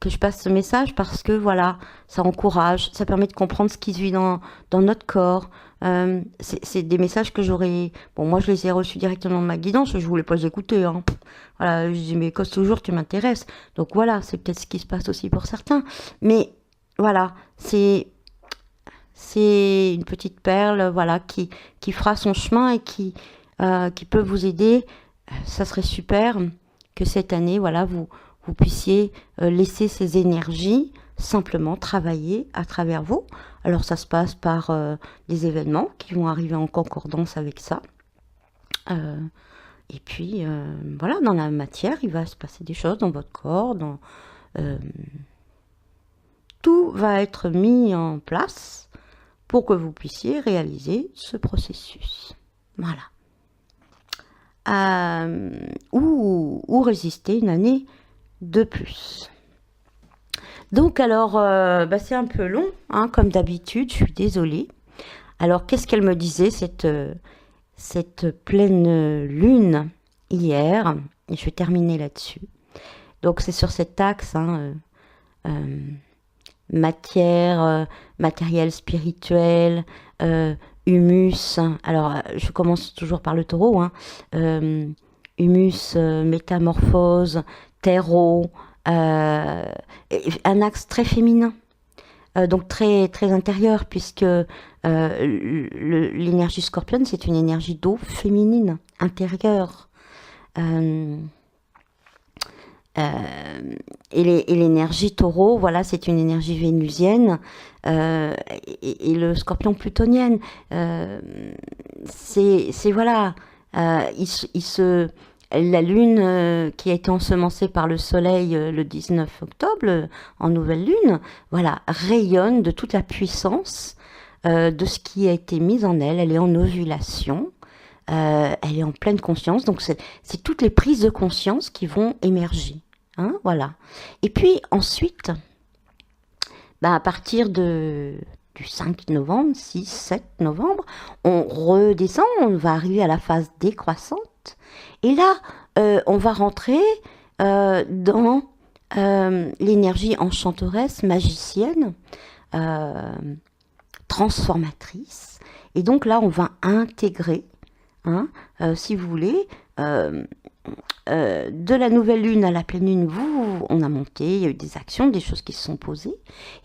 je passe ce message parce que voilà, ça encourage, ça permet de comprendre ce qui se vit dans notre corps. C'est des messages que j'aurais... Bon, moi, je les ai reçus directement de ma guidance, je voulais pas les écouter. Hein. Voilà, je dis, mais cause toujours, tu m'intéresses. Donc voilà, c'est peut-être ce qui se passe aussi pour certains. Mais voilà, c'est une petite perle, voilà, qui fera son chemin et qui peut vous aider. Ça serait super que cette année, voilà, vous puissiez laisser ces énergies simplement travailler à travers vous. Alors ça se passe par des événements qui vont arriver en concordance avec ça. Et puis voilà, dans la matière, il va se passer des choses dans votre corps, tout va être mis en place pour que vous puissiez réaliser ce processus. Voilà. Ou résister une année de plus. Donc alors, c'est un peu long, hein, comme d'habitude, je suis désolée. Alors, qu'est-ce qu'elle me disait, cette pleine lune hier? Et je vais terminer là-dessus. Donc, c'est sur cet axe, hein, matière, matériel spirituel, humus. Alors, je commence toujours par le taureau. Hein, humus, métamorphose, terreau, un axe très féminin, donc très, très intérieur, puisque l'énergie scorpion, c'est une énergie d'eau féminine, intérieure. Et l'énergie taureau, voilà, c'est une énergie vénusienne, et le scorpion plutonienne. C'est voilà, la lune qui a été ensemencée par le soleil le 19 octobre, en nouvelle lune, voilà, rayonne de toute la puissance de ce qui a été mis en elle. Elle est en ovulation, elle est en pleine conscience, donc c'est toutes les prises de conscience qui vont émerger. Hein, voilà. Et puis ensuite, à partir du 5 novembre, 6, 7 novembre, on redescend, on va arriver à la phase décroissante. Et là, on va rentrer dans l'énergie enchanteresse, magicienne, transformatrice. Et donc là, on va intégrer, hein, si vous voulez, de la nouvelle lune à la pleine lune, on a monté, il y a eu des actions, des choses qui se sont posées.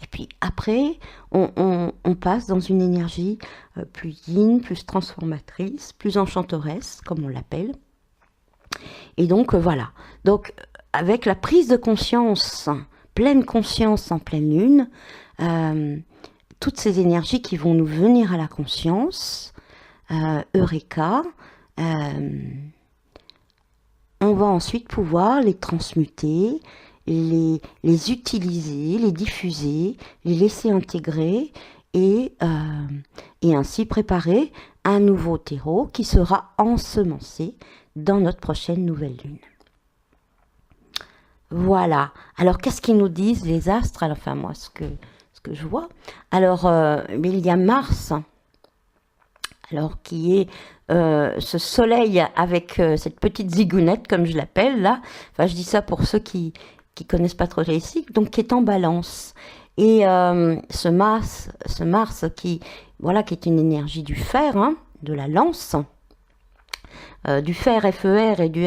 Et puis après, on passe dans une énergie plus yin, plus transformatrice, plus enchanteresse, comme on l'appelle. Et donc voilà. Donc avec la prise de conscience, pleine conscience en pleine lune, toutes ces énergies qui vont nous venir à la conscience, Eureka, on va ensuite pouvoir les transmuter, les utiliser, les diffuser, les laisser intégrer et ainsi préparer un nouveau terreau qui sera ensemencé dans notre prochaine nouvelle lune. Voilà. Alors, qu'est-ce qu'ils nous disent, les astres? Alors, enfin, moi, ce que je vois. Alors, il y a Mars, alors qui est ce soleil avec cette petite zigounette, comme je l'appelle, là. Enfin, je dis ça pour ceux qui connaissent pas trop les cycles, donc qui est en balance. Et ce Mars qui est une énergie du fer, hein, de la lance, du fer FER et du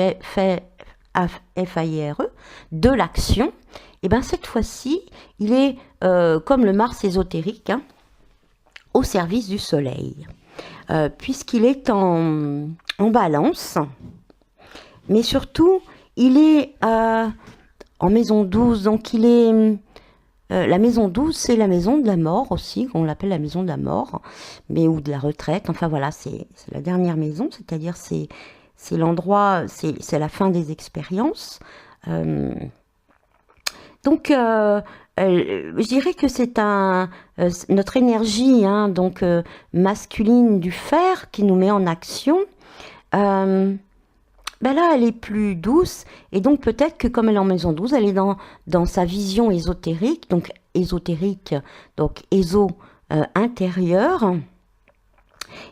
FIRE, de l'action, et bien cette fois-ci, il est comme le Mars ésotérique, hein, au service du Soleil, puisqu'il est en balance, mais surtout, il est en maison 12, donc il est... la maison 12, c'est la maison de la mort aussi, on l'appelle la maison de la mort, mais ou de la retraite, enfin voilà, c'est la dernière maison, c'est-à-dire c'est l'endroit, c'est la fin des expériences. Donc, je dirais que c'est notre énergie, hein, donc masculine du fer qui nous met en action, ben là, elle est plus douce, et donc peut-être que comme elle est en maison 12, elle est dans sa vision ésotérique, donc éso intérieur,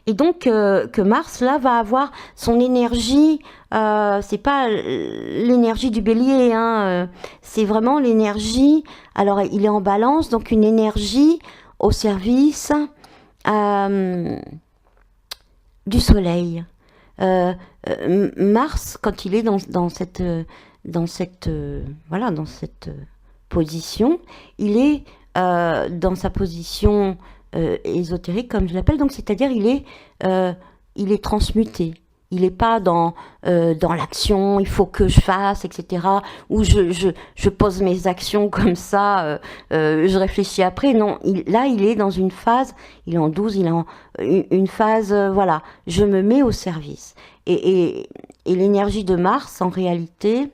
et donc que Mars là va avoir son énergie, c'est pas l'énergie du bélier, hein, c'est vraiment l'énergie, alors il est en balance, donc une énergie au service du soleil. Mars, quand il est dans cette position, il est dans sa position ésotérique, comme je l'appelle, donc c'est-à-dire il est transmuté. Il n'est pas dans l'action, il faut que je fasse, etc. Ou je pose mes actions comme ça, je réfléchis après. Non, là, il est dans une phase, il est en 12, il est en une phase, voilà, je me mets au service. Et l'énergie de Mars, en réalité,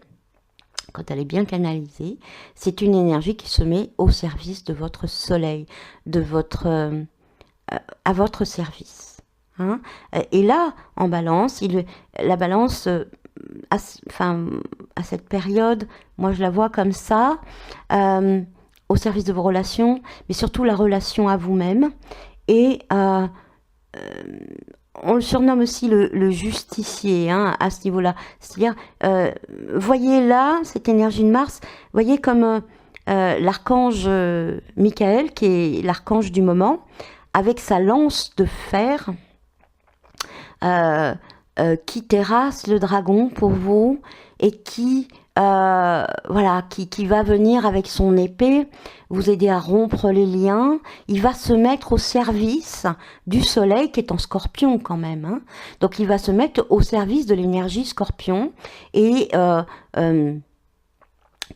quand elle est bien canalisée, c'est une énergie qui se met au service de votre soleil, à votre service. Hein. Et là, en balance, la balance, à cette période, moi je la vois comme ça, au service de vos relations, mais surtout la relation à vous-même. Et on le surnomme aussi le justicier, hein, à ce niveau-là. C'est-à-dire, voyez là, cette énergie de Mars, voyez comme l'archange Michael, qui est l'archange du moment, avec sa lance de fer, qui terrasse le dragon pour vous et qui va venir avec son épée vous aider à rompre les liens. Il va se mettre au service du soleil qui est en scorpion quand même, hein. Donc il va se mettre au service de l'énergie scorpion et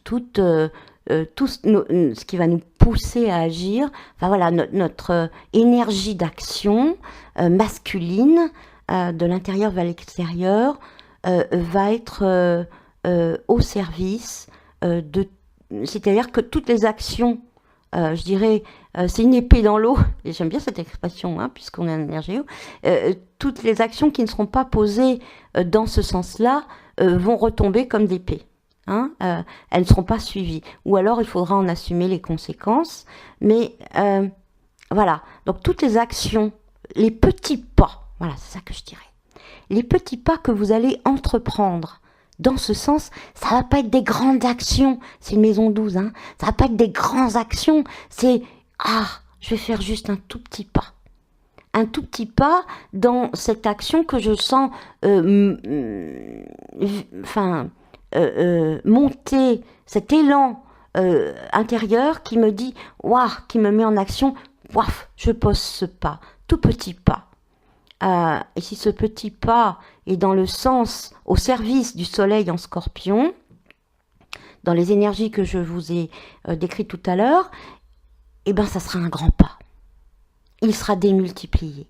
tout ce qui va nous pousser à agir, enfin voilà, notre énergie d'action masculine, de l'intérieur vers l'extérieur, va être au service c'est-à-dire que toutes les actions, je dirais, c'est une épée dans l'eau, et j'aime bien cette expression, hein, puisqu'on est en énergie, toutes les actions qui ne seront pas posées dans ce sens-là vont retomber comme des épées. Hein, elles ne seront pas suivies. Ou alors il faudra en assumer les conséquences. Mais voilà, donc toutes les actions, les petits pas, voilà, c'est ça que je dirais. Les petits pas que vous allez entreprendre dans ce sens, ça va pas être des grandes actions, c'est une maison 12, hein, ça va pas être des grandes actions, c'est je vais faire juste un tout petit pas. Un tout petit pas dans cette action que je sens monter, cet élan intérieur qui me dit, qui me met en action, je pose ce pas, tout petit pas. Et si ce petit pas est dans le sens, au service du soleil en scorpion, dans les énergies que je vous ai décrites tout à l'heure, eh ben ça sera un grand pas. Il sera démultiplié.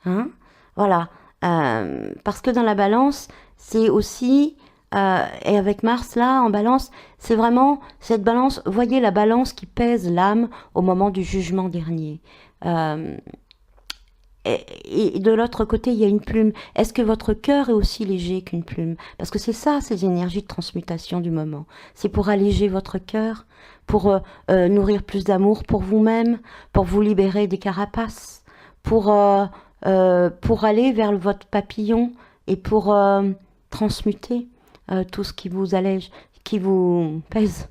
Hein, voilà. Parce que dans la balance, c'est aussi, et avec Mars là, en balance, c'est vraiment cette balance, voyez la balance qui pèse l'âme au moment du jugement dernier. Et de l'autre côté, il y a une plume. Est-ce que votre cœur est aussi léger qu'une plume? Parce que c'est ça, ces énergies de transmutation du moment. C'est pour alléger votre cœur, pour nourrir plus d'amour pour vous-même, pour vous libérer des carapaces, pour aller vers votre papillon et pour transmuter tout ce qui vous allège, qui vous pèse.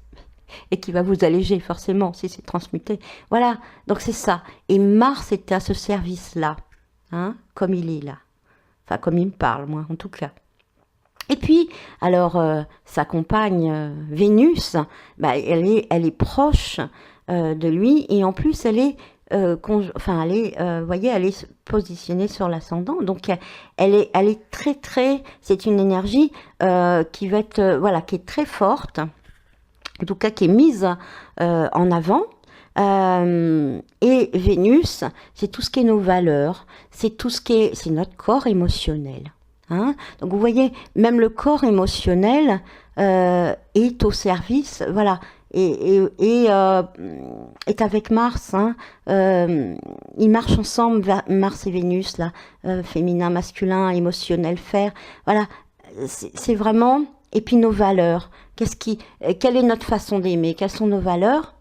Et qui va vous alléger forcément si c'est transmuté. Voilà, donc c'est ça. Et Mars est à ce service-là, hein, comme il est là. Enfin, comme il me parle, moi, en tout cas. Et puis, alors, sa compagne Vénus, elle est proche de lui, et en plus, elle est, voyez, elle est positionnée sur l'ascendant. Donc, elle est très, très, c'est une énergie qui va être, qui est très forte. En tout cas qui est mise en avant. Et Vénus, c'est tout ce qui est nos valeurs, c'est tout ce qui est, c'est notre corps émotionnel. Hein. Donc vous voyez, même le corps émotionnel est au service, voilà, est avec Mars. Hein. Ils marchent ensemble, Mars et Vénus, là, féminin, masculin, émotionnel, faire. Voilà, c'est vraiment... Et puis nos valeurs. Quelle est notre façon d'aimer? Quelles sont nos valeurs?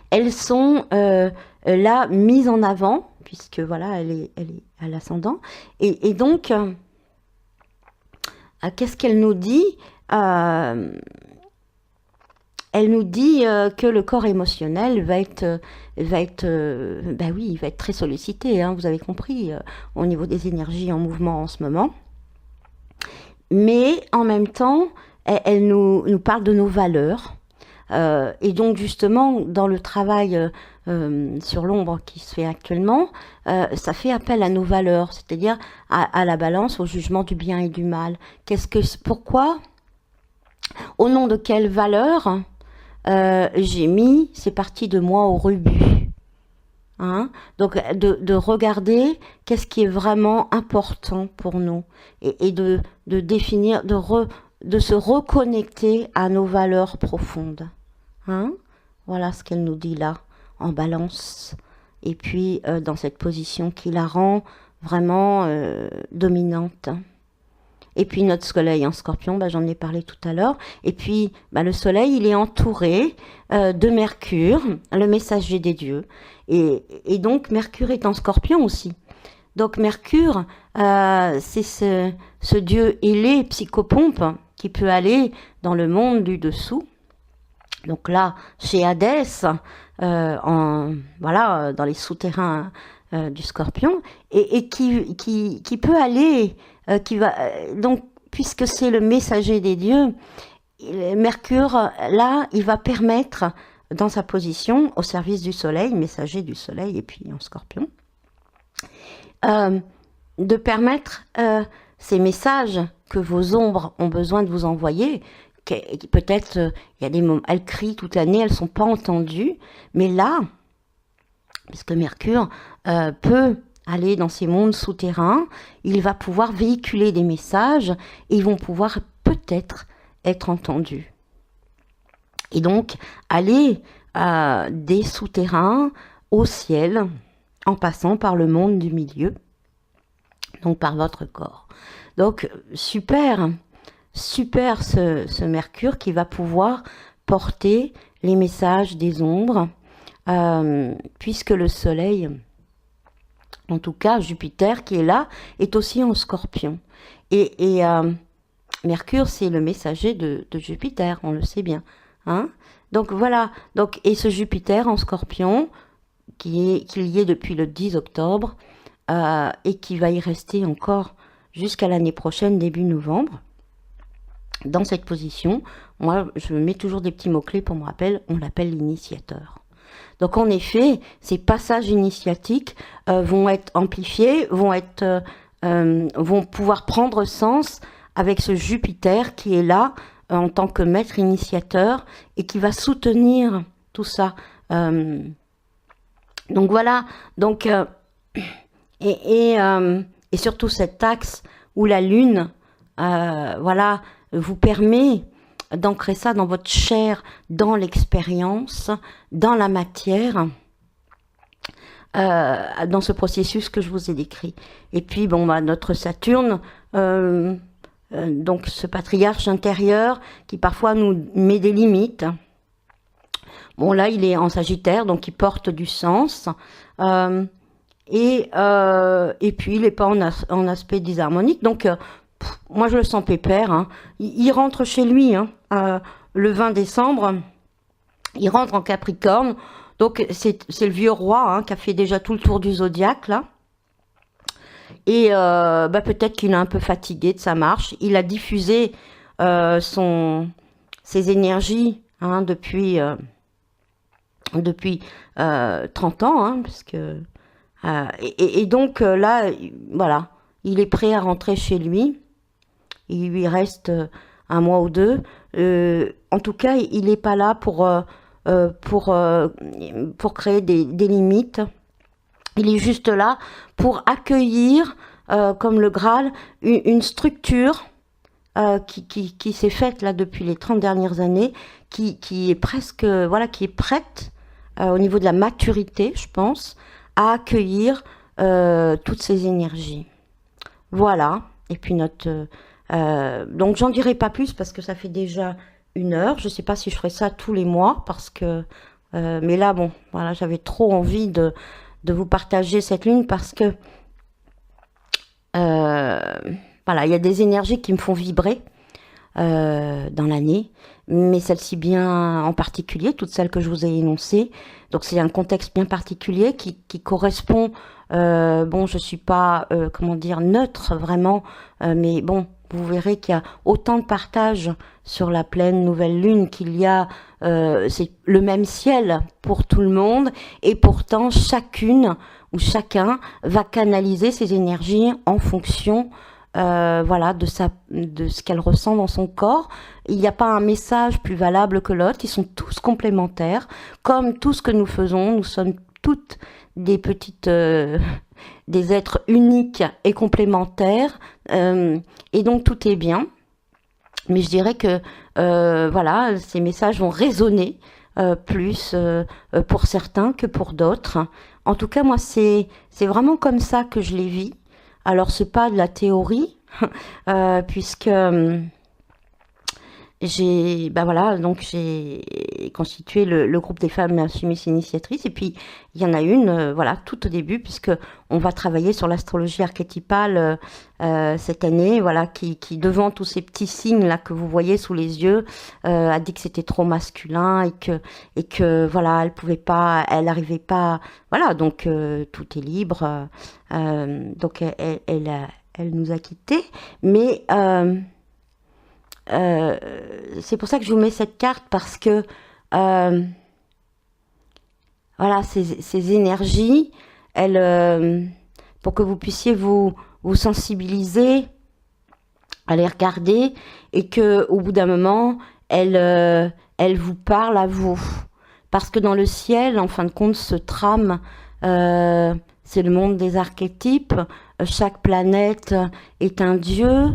Elles sont là mises en avant, puisque voilà, elle est à l'ascendant. Et donc, qu'est-ce qu'elle nous dit? Elle nous dit que le corps émotionnel va être très sollicité, hein, vous avez compris, au niveau des énergies en mouvement en ce moment. Mais en même temps, elle nous parle de nos valeurs. Et donc justement, dans le travail sur l'ombre qui se fait actuellement, ça fait appel à nos valeurs, c'est-à-dire à la balance, au jugement du bien et du mal. Pourquoi? Au nom de quelle valeur j'ai mis ces parties de moi au rebut? Hein? Donc de regarder qu'est-ce qui est vraiment important pour nous et de définir, de se reconnecter à nos valeurs profondes. Hein? Voilà ce qu'elle nous dit là, en balance. Et puis dans cette position qui la rend vraiment dominante. Et puis notre soleil en scorpion, j'en ai parlé tout à l'heure. Et puis le soleil, il est entouré de Mercure, le messager des dieux. Et donc Mercure est en scorpion aussi. Donc Mercure, c'est ce dieu ailé, psychopompe, qui peut aller dans le monde du dessous. Donc là, chez Hadès, dans les souterrains du scorpion, et qui peut aller... donc, puisque c'est le messager des dieux, Mercure, là, il va permettre, dans sa position, au service du soleil, messager du soleil, et puis en scorpion, de permettre ces messages que vos ombres ont besoin de vous envoyer. Peut-être, il y a des moments, elles crient toute l'année, elles ne sont pas entendues, mais là, puisque Mercure peut aller dans ces mondes souterrains, il va pouvoir véhiculer des messages et ils vont pouvoir peut-être être entendus. Et donc, aller des souterrains au ciel en passant par le monde du milieu, donc par votre corps. Donc, super ce Mercure qui va pouvoir porter les messages des ombres, puisque le soleil... En tout cas, Jupiter qui est là est aussi en scorpion. Et Mercure, c'est le messager de Jupiter, on le sait bien. Hein? Donc voilà, et ce Jupiter en scorpion, qui y est depuis le 10 octobre, et qui va y rester encore jusqu'à l'année prochaine, début novembre, dans cette position, moi je mets toujours des petits mots-clés pour me rappeler, on l'appelle l'initiateur. Donc en effet, ces passages initiatiques vont être amplifiés, vont pouvoir prendre sens avec ce Jupiter qui est là en tant que maître initiateur et qui va soutenir tout ça. Donc voilà, et surtout cet axe où la Lune vous permet d'ancrer ça dans votre chair, dans l'expérience, dans la matière, dans ce processus que je vous ai décrit. Et puis, notre Saturne, donc ce patriarche intérieur qui parfois nous met des limites. Bon, là, il est en Sagittaire, donc il porte du sens. Et puis, il n'est pas en aspect disharmonique. Donc, moi, je le sens pépère. Hein. Il rentre chez lui le 20 décembre. Il rentre en Capricorne. Donc, c'est le vieux roi qui a fait déjà tout le tour du zodiaque, là. Et peut-être qu'il est un peu fatigué de sa marche. Il a diffusé ses énergies depuis 30 ans. Parce que, et donc, là, voilà, il est prêt à rentrer chez lui. Il lui reste un mois ou deux. En tout cas, il n'est pas là pour créer des limites. Il est juste là pour accueillir, comme le Graal, une structure qui s'est faite là depuis les 30 dernières années, qui est presque, voilà, qui est prête au niveau de la maturité, je pense, à accueillir toutes ces énergies. Voilà. Et puis donc j'en dirai pas plus parce que ça fait déjà 1 heure. Je sais pas si je ferai ça tous les mois parce que, mais là bon, voilà, j'avais trop envie de vous partager cette lune parce que voilà, il y a des énergies qui me font vibrer dans l'année, mais celle-ci bien en particulier, toutes celles que je vous ai énoncées. Donc c'est un contexte bien particulier qui correspond. Bon, je suis pas, comment dire, neutre vraiment, mais bon, vous verrez qu'il y a autant de partage sur la pleine nouvelle lune qu'il y a, c'est le même ciel pour tout le monde, et pourtant chacune ou chacun va canaliser ses énergies en fonction voilà, de ce qu'elle ressent dans son corps. Il n'y a pas un message plus valable que l'autre, ils sont tous complémentaires, comme tout ce que nous faisons, nous sommes toutes des petites, des êtres uniques et complémentaires, et donc tout est bien. Mais je dirais que voilà, ces messages vont résonner plus pour certains que pour d'autres. En tout cas, moi, c'est vraiment comme ça que je les vis. Alors, c'est pas de la théorie, puisque ben voilà, donc j'ai constitué le groupe des femmes alchimistes initiatrices, et puis il y en a une, voilà, tout au début, puisque on va travailler sur l'astrologie archétypale cette année, voilà, qui devant tous ces petits signes là que vous voyez sous les yeux, a dit que c'était trop masculin et que voilà, elle pouvait pas, elle n'arrivait pas, voilà, donc tout est libre, donc elle nous a quittés, mais c'est pour ça que je vous mets cette carte parce que voilà, ces énergies, elles, pour que vous puissiez vous sensibiliser à les regarder et que au bout d'un moment, elles vous parlent à vous. Parce que dans le ciel, en fin de compte, se trame, c'est le monde des archétypes. Chaque planète est un dieu.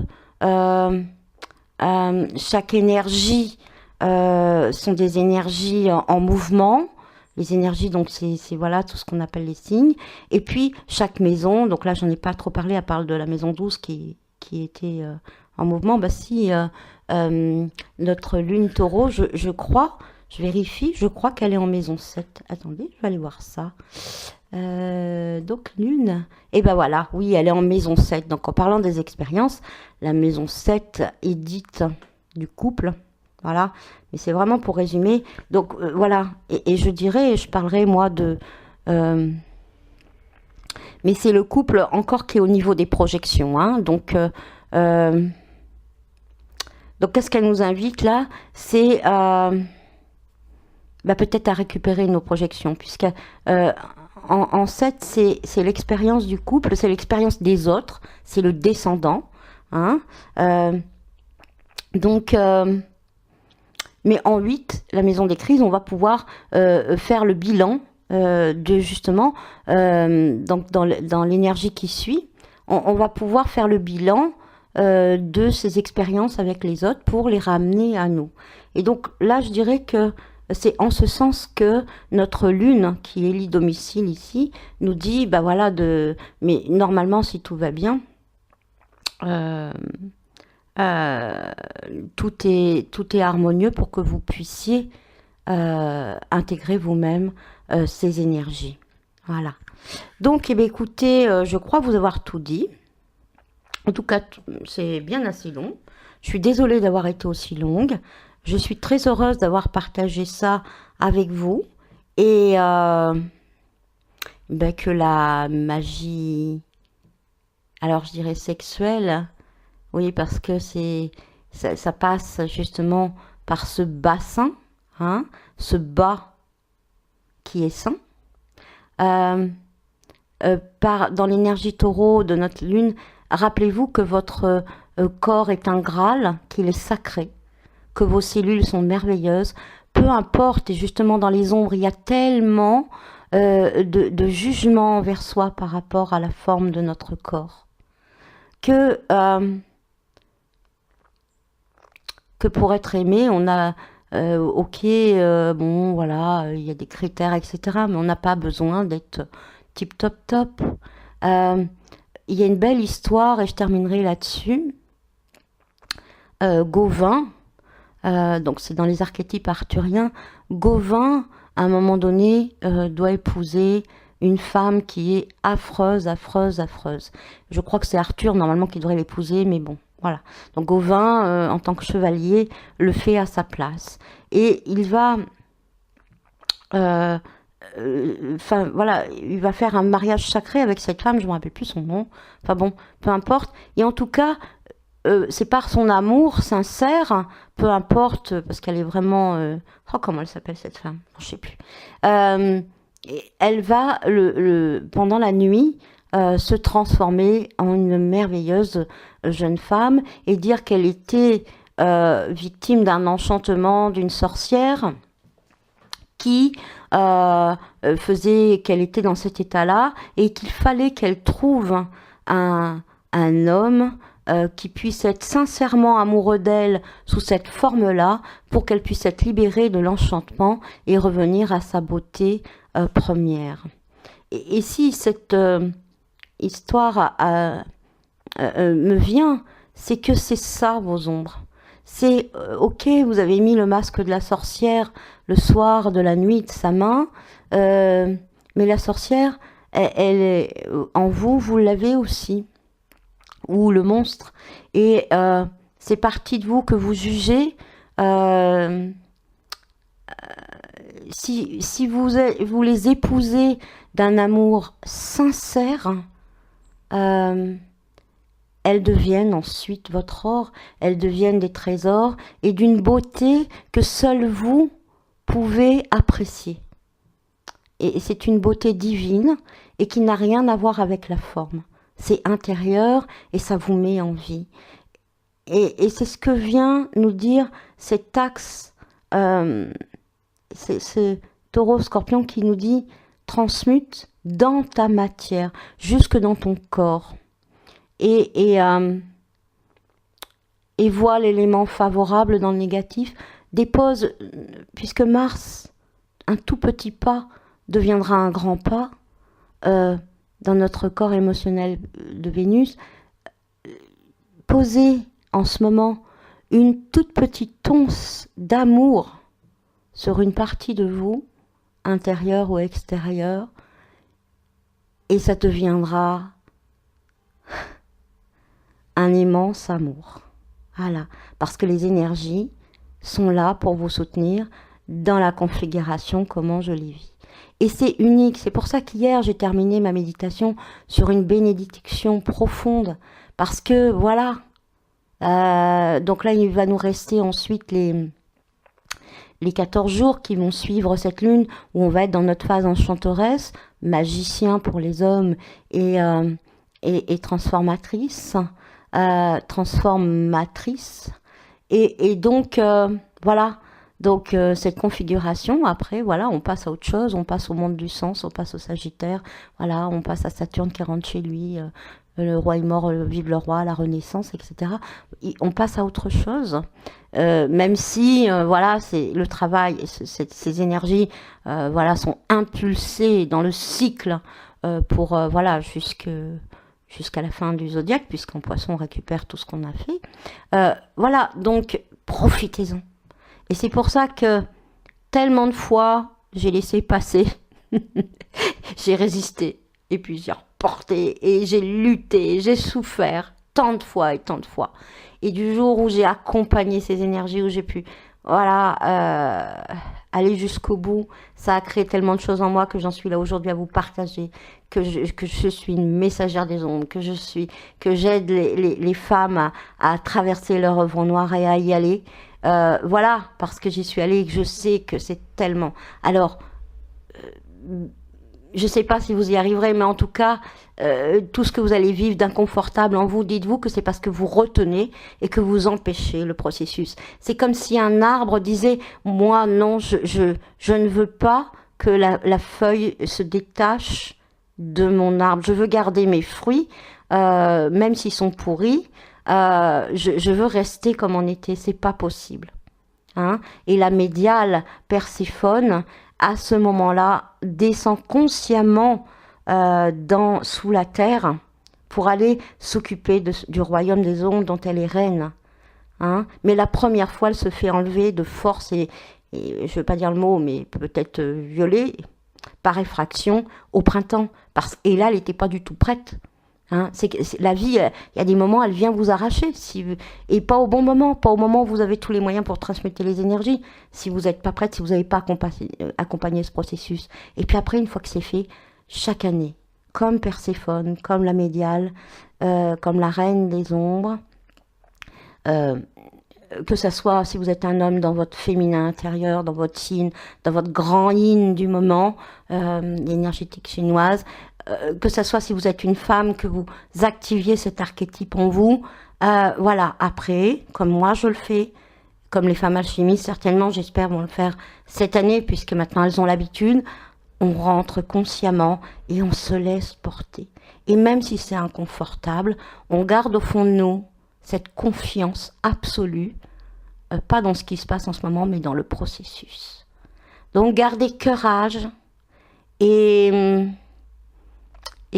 Chaque énergie sont des énergies en mouvement. Les énergies, donc c'est voilà tout ce qu'on appelle les signes. Et puis chaque maison, donc là j'en ai pas trop parlé, à part de la maison 12 qui était en mouvement. Bah si notre lune taureau, je crois, je vérifie, je crois qu'elle est en maison 7. Attendez, je vais aller voir ça. Donc lune, et ben voilà, oui, elle est en maison 7. Donc en parlant des expériences, la maison 7 est dite du couple, voilà, mais c'est vraiment pour résumer. Donc voilà, et je dirais, je parlerai moi de mais c'est le couple encore qui est au niveau des projections, hein. Donc qu'est-ce qu'elle nous invite là? C'est peut-être à récupérer nos projections, puisque en 7, c'est l'expérience du couple, c'est l'expérience des autres, c'est le descendant, hein. Mais en 8, la maison des crises, on va pouvoir faire le bilan de justement, donc dans l'énergie qui suit, on va pouvoir faire le bilan de ces expériences avec les autres pour les ramener à nous. Et donc là, je dirais que c'est en ce sens que notre lune, qui élit domicile ici, nous dit, bah voilà, mais normalement, si tout va bien, tout est harmonieux pour que vous puissiez intégrer vous-même ces énergies. Voilà. Donc, eh bien, écoutez, je crois vous avoir tout dit. En tout cas, c'est bien assez long. Je suis désolée d'avoir été aussi longue. Je suis très heureuse d'avoir partagé ça avec vous et que la magie, alors je dirais sexuelle, oui, parce que ça passe justement par ce bassin, hein, ce bas qui est sain. Dans l'énergie taureau de notre lune, rappelez-vous que votre corps est un Graal, qu'il est sacré, que vos cellules sont merveilleuses, peu importe, et justement dans les ombres, il y a tellement de jugement envers soi par rapport à la forme de notre corps, que que pour être aimé, on a, ok, bon, voilà, il y a des critères, etc. Mais on n'a pas besoin d'être tip top top. Il y a une belle histoire, et je terminerai là-dessus. Gauvin, donc c'est dans les archétypes arthuriens. Gauvin, à un moment donné, doit épouser une femme qui est affreuse, affreuse, affreuse. Je crois que c'est Arthur normalement qui devrait l'épouser, mais bon, voilà. Donc Gauvin, en tant que chevalier, le fait à sa place. Et il va, enfin voilà, il va faire un mariage sacré avec cette femme, je ne me rappelle plus son nom. Enfin bon, peu importe. Et en tout cas, c'est par son amour sincère, peu importe, parce qu'elle est vraiment... oh, comment elle s'appelle cette femme? Je ne sais plus. Elle va, pendant la nuit, se transformer en une merveilleuse jeune femme et dire qu'elle était victime d'un enchantement d'une sorcière qui faisait qu'elle était dans cet état-là et qu'il fallait qu'elle trouve un homme qui puisse être sincèrement amoureux d'elle sous cette forme-là pour qu'elle puisse être libérée de l'enchantement et revenir à sa beauté première. Et si cette histoire me vient, c'est que c'est ça vos ombres. C'est ok, vous avez mis le masque de la sorcière le soir de la nuit de sa main, mais la sorcière, elle est en vous, vous l'avez aussi. Ou le monstre, et c'est partie de vous que vous jugez. Si vous les épousez d'un amour sincère, elles deviennent ensuite votre or, elles deviennent des trésors et d'une beauté que seul vous pouvez apprécier. Et c'est une beauté divine et qui n'a rien à voir avec la forme. C'est intérieur et ça vous met en vie. Et c'est ce que vient nous dire cet axe, c'est taureau-scorpion qui nous dit transmute dans ta matière, jusque dans ton corps. Et voit l'élément favorable dans le négatif, dépose, puisque Mars, un tout petit pas, deviendra un grand pas, dans notre corps émotionnel de Vénus, posez en ce moment une toute petite once d'amour sur une partie de vous, intérieure ou extérieure, et ça deviendra un immense amour. Voilà, parce que les énergies sont là pour vous soutenir dans la configuration comment je les vis. Et c'est unique, c'est pour ça qu'hier j'ai terminé ma méditation sur une bénédiction profonde, parce que voilà, donc là il va nous rester ensuite les 14 jours qui vont suivre cette lune, où on va être dans notre phase enchanteresse, magicien pour les hommes et transformatrice, et donc voilà. Donc cette configuration, après, voilà, on passe à autre chose, on passe au monde du sens, on passe au Sagittaire, voilà, on passe à Saturne qui rentre chez lui, le roi est mort, vive le roi, la renaissance, etc. On passe à autre chose, même si, voilà, c'est le travail, ces énergies, voilà, sont impulsées dans le cycle pour, voilà, jusqu'à la fin du zodiaque, puisqu'en Poisson on récupère tout ce qu'on a fait. Voilà, donc profitez-en. Et c'est pour ça que tellement de fois, j'ai laissé passer, j'ai résisté, et puis j'ai reporté, et j'ai lutté, j'ai souffert, tant de fois et tant de fois. Et du jour où j'ai accompagné ces énergies, où j'ai pu, voilà, aller jusqu'au bout, ça a créé tellement de choses en moi que j'en suis là aujourd'hui à vous partager, que je suis une messagère des ombres, que j'aide les femmes à traverser leur œuvre noire et à y aller. Voilà, parce que j'y suis allée et que je sais que c'est tellement... Alors, je ne sais pas si vous y arriverez, mais en tout cas, tout ce que vous allez vivre d'inconfortable en vous, dites-vous que c'est parce que vous retenez et que vous empêchez le processus. C'est comme si un arbre disait, moi non, je ne veux pas que la feuille se détache de mon arbre. Je veux garder mes fruits, même s'ils sont pourris, je veux rester comme on était, c'est pas possible. Hein. Et la médiale Perséphone, à ce moment-là, descend consciemment sous la terre pour aller s'occuper du royaume des ombres dont elle est reine. Hein. Mais la première fois, elle se fait enlever de force et je ne veux pas dire le mot, mais peut-être violée par effraction au printemps. Et là, elle n'était pas du tout prête. Hein. La vie, il y a des moments, elle vient vous arracher. Et pas au bon moment, pas au moment où vous avez tous les moyens pour transmettre les énergies. Si vous n'êtes pas prête, si vous n'avez pas accompagné ce processus. Et puis après, une fois que c'est fait, chaque année, comme Perséphone, comme la médiale, comme la reine des ombres, que ça soit si vous êtes un homme dans votre féminin intérieur, dans votre yin, dans votre grand yin du moment, l'énergétique chinoise, que ça soit si vous êtes une femme, que vous activiez cet archétype en vous. Voilà, après, comme moi je le fais, comme les femmes alchimistes certainement, j'espère, vont le faire cette année, puisque maintenant elles ont l'habitude, on rentre consciemment et on se laisse porter. Et même si c'est inconfortable, on garde au fond de nous cette confiance absolue, pas dans ce qui se passe en ce moment, mais dans le processus. Donc gardez courage et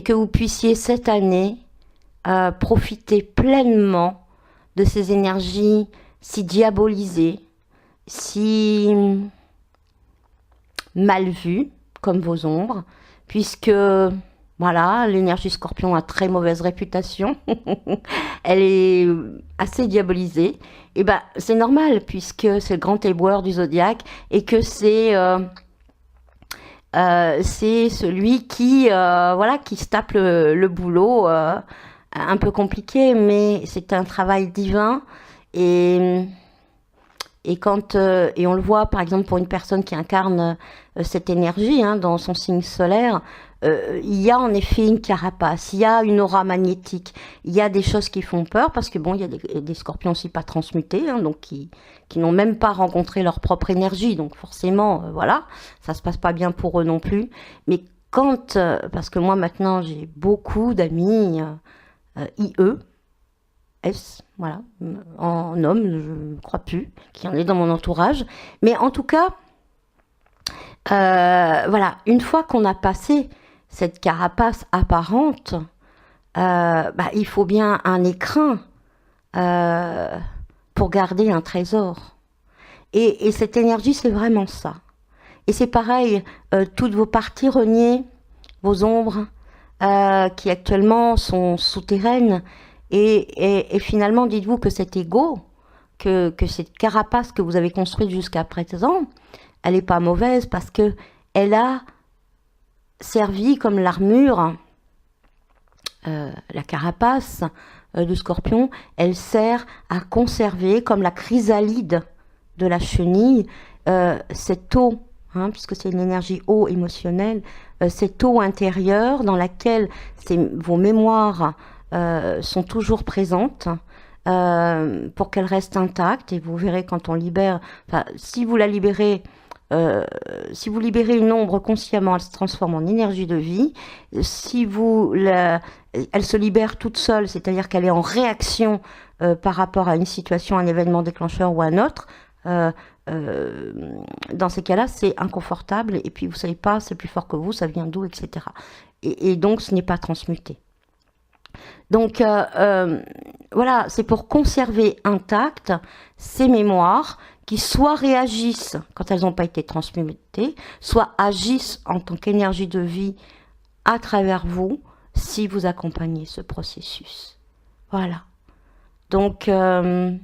que vous puissiez cette année profiter pleinement de ces énergies si diabolisées, si mal vues, comme vos ombres, puisque... Voilà, l'énergie Scorpion a très mauvaise réputation. Elle est assez diabolisée. Et ben, c'est normal, puisque c'est le grand éboueur du zodiaque et que c'est celui qui se tape le boulot un peu compliqué, mais c'est un travail divin. Et on le voit, par exemple, pour une personne qui incarne cette énergie dans son signe solaire, il y a en effet une carapace, il y a une aura magnétique, il y a des choses qui font peur, parce que bon, il y a des scorpions aussi pas transmutés, donc qui n'ont même pas rencontré leur propre énergie, donc forcément, voilà, ça se passe pas bien pour eux non plus. Mais parce que moi maintenant j'ai beaucoup d'amis IE, voilà, en homme, je ne crois plus qu'il y en ait dans mon entourage, mais en tout cas, voilà, une fois qu'on a passé cette carapace apparente, il faut bien un écrin pour garder un trésor. Et cette énergie, c'est vraiment ça. Et c'est pareil, toutes vos parties reniées, vos ombres, qui actuellement sont souterraines, et finalement, dites-vous que cet ego, que cette carapace que vous avez construite jusqu'à présent, elle n'est pas mauvaise parce que elle a servi comme l'armure, la carapace du scorpion, elle sert à conserver, comme la chrysalide de la chenille, cette eau, puisque c'est une énergie eau émotionnelle, cette eau intérieure dans laquelle vos mémoires sont toujours présentes, pour qu'elles restent intactes. Et vous verrez quand on libère, si vous la libérez, si vous libérez une ombre consciemment, elle se transforme en énergie de vie. Si elle se libère toute seule, c'est-à-dire qu'elle est en réaction par rapport à une situation, un événement déclencheur ou un autre, dans ces cas-là, c'est inconfortable. Et puis vous savez pas, c'est plus fort que vous, ça vient d'où, etc. Et donc ce n'est pas transmuté. Donc voilà, c'est pour conserver intactes ces mémoires qui soit réagissent quand elles n'ont pas été transmutées, soit agissent en tant qu'énergie de vie à travers vous si vous accompagnez ce processus. Voilà. Donc je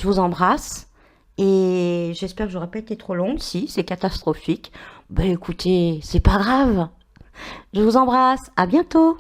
vous embrasse et j'espère que j'aurai pas été trop longue. Si c'est catastrophique, ben écoutez, c'est pas grave. Je vous embrasse, à bientôt.